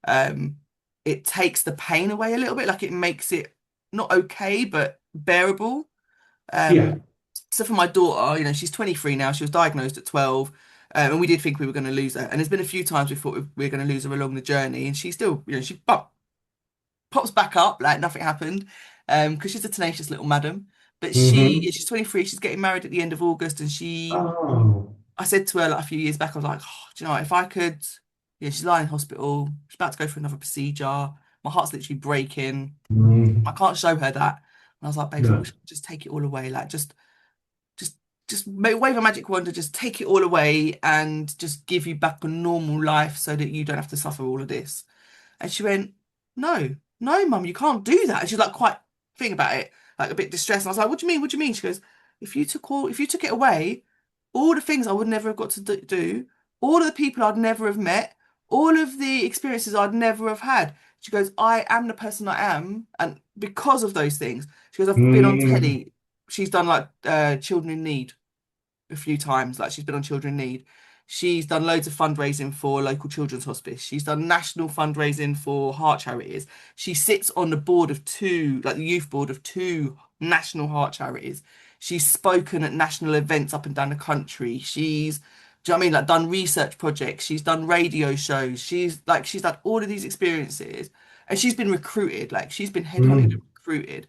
Um, it takes the pain away a little bit, like it makes it not okay, but bearable. Yeah. So for my daughter, she's 23 now. She was diagnosed at 12. And we did think we were going to lose her. And there's been a few times we thought we were going to lose her along the journey. And she still, she pops back up like nothing happened. Because she's a tenacious little madam. But Hmm. she's 23. She's getting married at the end of August. And Oh. I said to her like a few years back, I was like, oh, do you know what, if I could, she's lying in hospital. She's about to go for another procedure. My heart's literally breaking. I Mm. can't show her that. And I was like, babes, I No. wish I could just take it all away. Like, just wave a magic wand and just take it all away and just give you back a normal life so that you don't have to suffer all of this. And she went, no, no, mum, you can't do that. And she's like quite thinking about it, like a bit distressed. And I was like, what do you mean? What do you mean? She goes, if you took it away, all the things I would never have got to do, all of the people I'd never have met, all of the experiences I'd never have had. She goes, I am the person I am, and because of those things. She goes, I've been on Mm, telly. She's done like Children in Need a few times. Like she's been on Children in Need. She's done loads of fundraising for local children's hospice. She's done national fundraising for heart charities. She sits on the board of two, like the youth board of two national heart charities. She's spoken at national events up and down the country. Do you know what I mean? Like done research projects. She's done radio shows. She's had all of these experiences, and she's been recruited. Like she's been headhunted and mm, recruited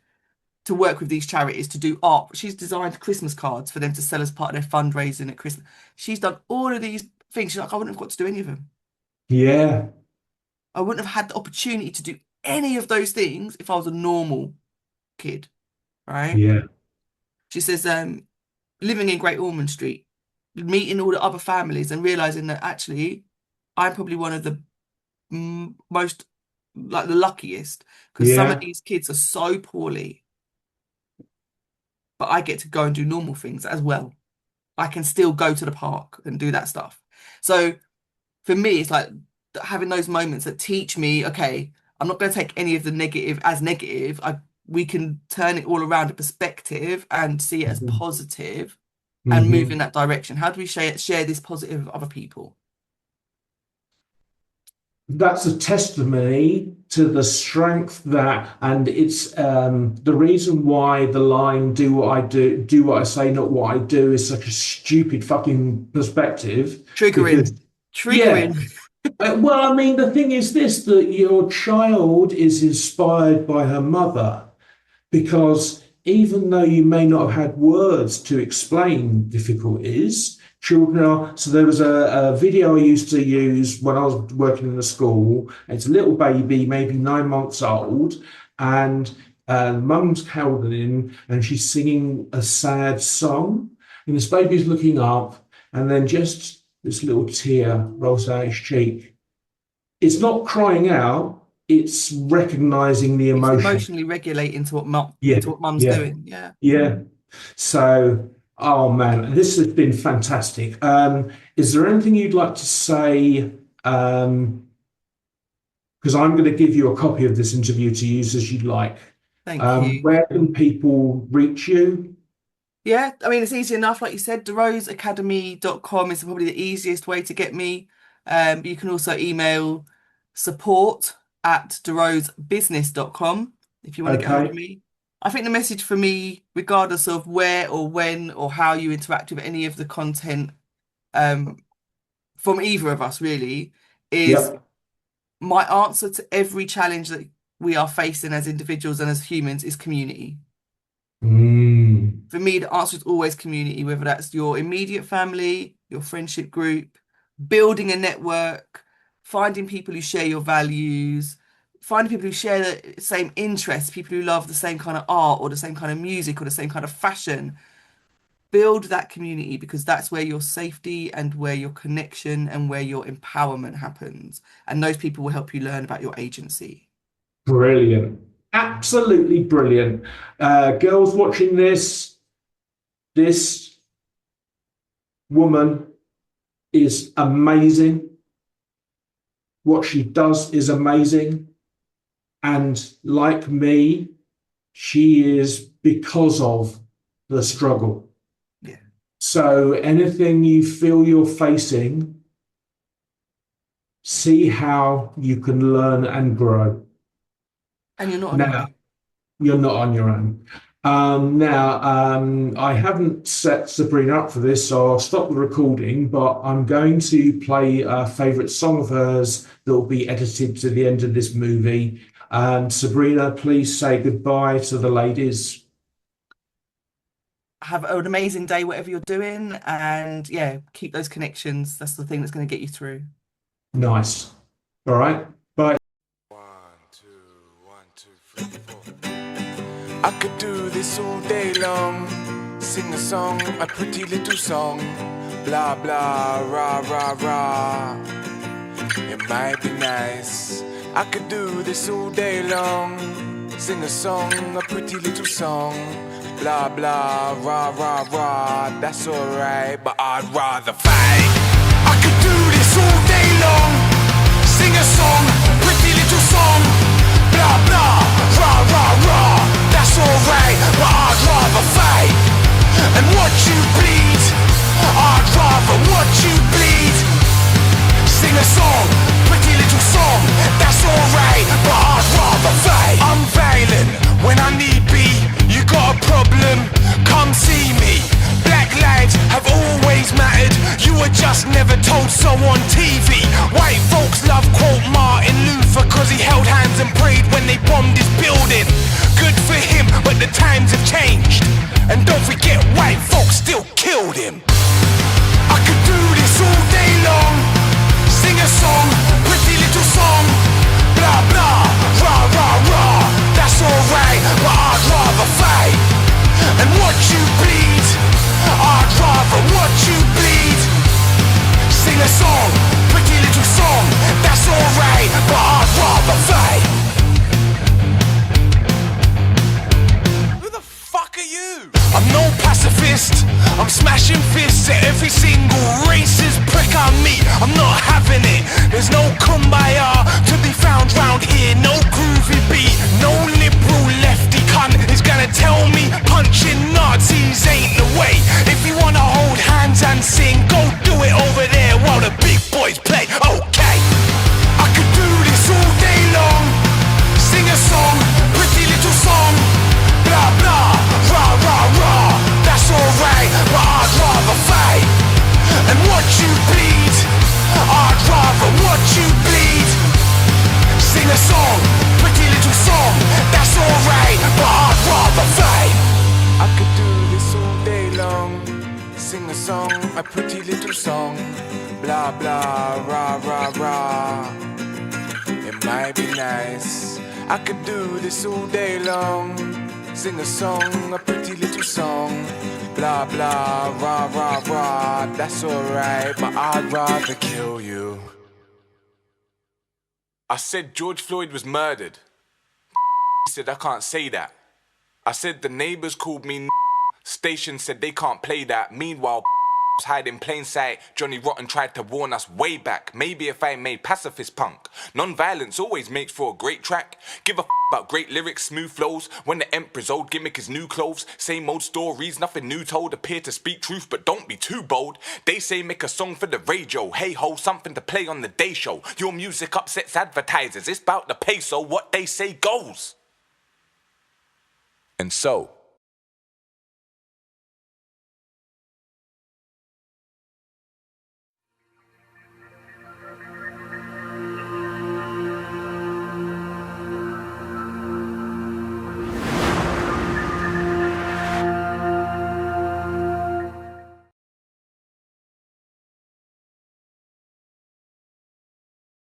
to work with these charities to do art. She's designed Christmas cards for them to sell as part of their fundraising at Christmas. She's done all of these things. She's like, I wouldn't have got to do any of them. yeah, I wouldn't have had the opportunity to do any of those things if I was a normal kid, right? yeah, She says, living in Great Ormond Street, meeting all the other families and realizing that actually I'm probably one of the most, like the luckiest, because some of yeah. these kids are so poorly, but I get to go and do normal things as well. I can still go to the park and do that stuff. So for me, it's like having those moments that teach me, okay, I'm not going to take any of the negative as negative. We can turn it all around a perspective and see it as Mhm, positive and move in mhm. that direction. How do we share this positive with other people? That's a testimony to the strength that, and it's the reason why the line "do what I do what I say, not what I do" is such a stupid fucking perspective. Because Triggering, yeah, triggering. well, I mean, the thing is this: that your child is inspired by her mother, because even though you may not have had words to explain difficulties, children are. So there was a video I used to use when I was working in the school. It's a little baby, maybe 9 months old, and mum's held it in, and she's singing a sad song, and this baby's looking up, and then just this little tear rolls down its cheek. It's not crying out; it's recognizing the It's emotion. emotionally regulating Yeah, to what mum's yeah, doing. Yeah. yeah. So, oh man, this has been fantastic. Is there anything you'd like to say? Because I'm going to give you a copy of this interview to use as you like. Thank you. Where can people reach you? Yeah, I mean, it's easy enough. Like you said, DeRoseAcademy.com is probably the easiest way to get me. But you can also email support@derosebusiness.com if you want to get hold of Okay. me. I think the message for me, regardless of where or when or how you interact with any of the content um, from either of us, really, is Yep. my answer to every challenge that we are facing as individuals and as humans is community. Mm, For me, the answer is always community, whether that's your immediate family, your friendship group, building a network, finding people who share your values, finding people who share the same interests, people who love the same kind of art or the same kind of music or the same kind of fashion. Build that community because that's where your safety and where your connection and where your empowerment happens. And those people will help you learn about your agency. brilliant. Absolutely brilliant. Girls watching this woman is amazing. What she does is amazing. And like me, she is because of the struggle. Yeah. So anything you feel you're facing, see how you can learn and grow. And you're not on your Now, own. you're not on your own. I haven't set Sabrina up for this, so I'll stop the recording, but I'm going to play a favourite song of hers that will be edited to the end of this movie. Sabrina, please say goodbye to the ladies. Have an amazing day, whatever you're doing. And yeah, keep those connections. That's the thing that's going to get you through. Nice. All right. Bye. 1, 2, 1, 2, 3, 4. I could do this all day long. Sing a song, a pretty little song. Blah, blah, rah, rah, rah. It might be nice. I could do this all day long. Sing a song, a pretty little song. Blah blah, rah rah rah, that's alright, but I'd rather fight. I could do this all day long, sing a song, pretty little song. Blah blah, rah rah rah, that's alright, but I'd rather fight and watch you bleed. I'd rather watch you bleed. Sing a song, pretty little song, that's alright, but I'd rather fight. I'm violent when I need be. You got a problem, come see me. Black lives have always mattered, you were just never told so on TV. White folks love quote Martin Luther cause he held hands and prayed when they bombed his building. Good for him, but the times have changed. And don't forget, white folks still killed him. I could do this all day long, sing a song, pretty little song. Blah blah, rah rah rah, that's alright, but I'd rather fight and watch you bleed. I'd rather watch you bleed. Sing a song, pretty little song, that's alright, but I'd rather fight. Who the fuck are you? I'm no pacifist, I'm smashing fists at every single racist prick I meet. I'm not having it, there's no kumbaya to be found round here. No groovy beat, no liberal lefty cunt is gonna tell me punching Nazis ain't the way. If you wanna hold hands and sing, go do it over there while the big boys play. Okay, I could do this all day long, sing a song, pretty little song. Blah blah, rah rah rah, that's alright, but I'd rather fight and watch you bleed. I'd rather watch you bleed. Sing a song, pretty little song, that's alright, but I'd rather fight. I could do this all day long, sing a song, a pretty little song. Blah blah, rah rah rah, it might be nice. I could do this all day long, sing a song, a pretty little song. Blah blah, rah rah rah, that's alright, but I'd rather kill you. I said George Floyd was murdered. He said I can't say that. I said the neighbors called me. Station said they can't play that. Meanwhile, hide in plain sight. Johnny Rotten tried to warn us way back. Maybe if I made pacifist punk. Non-violence always makes for a great track. Give a about great lyrics, smooth flows. When the emperor's old gimmick is new clothes. Same old stories, nothing new told. Appear to speak truth, but don't be too bold. They say make a song for the radio. Hey ho, something to play on the day show. Your music upsets advertisers. It's about the peso. What they say goes. And so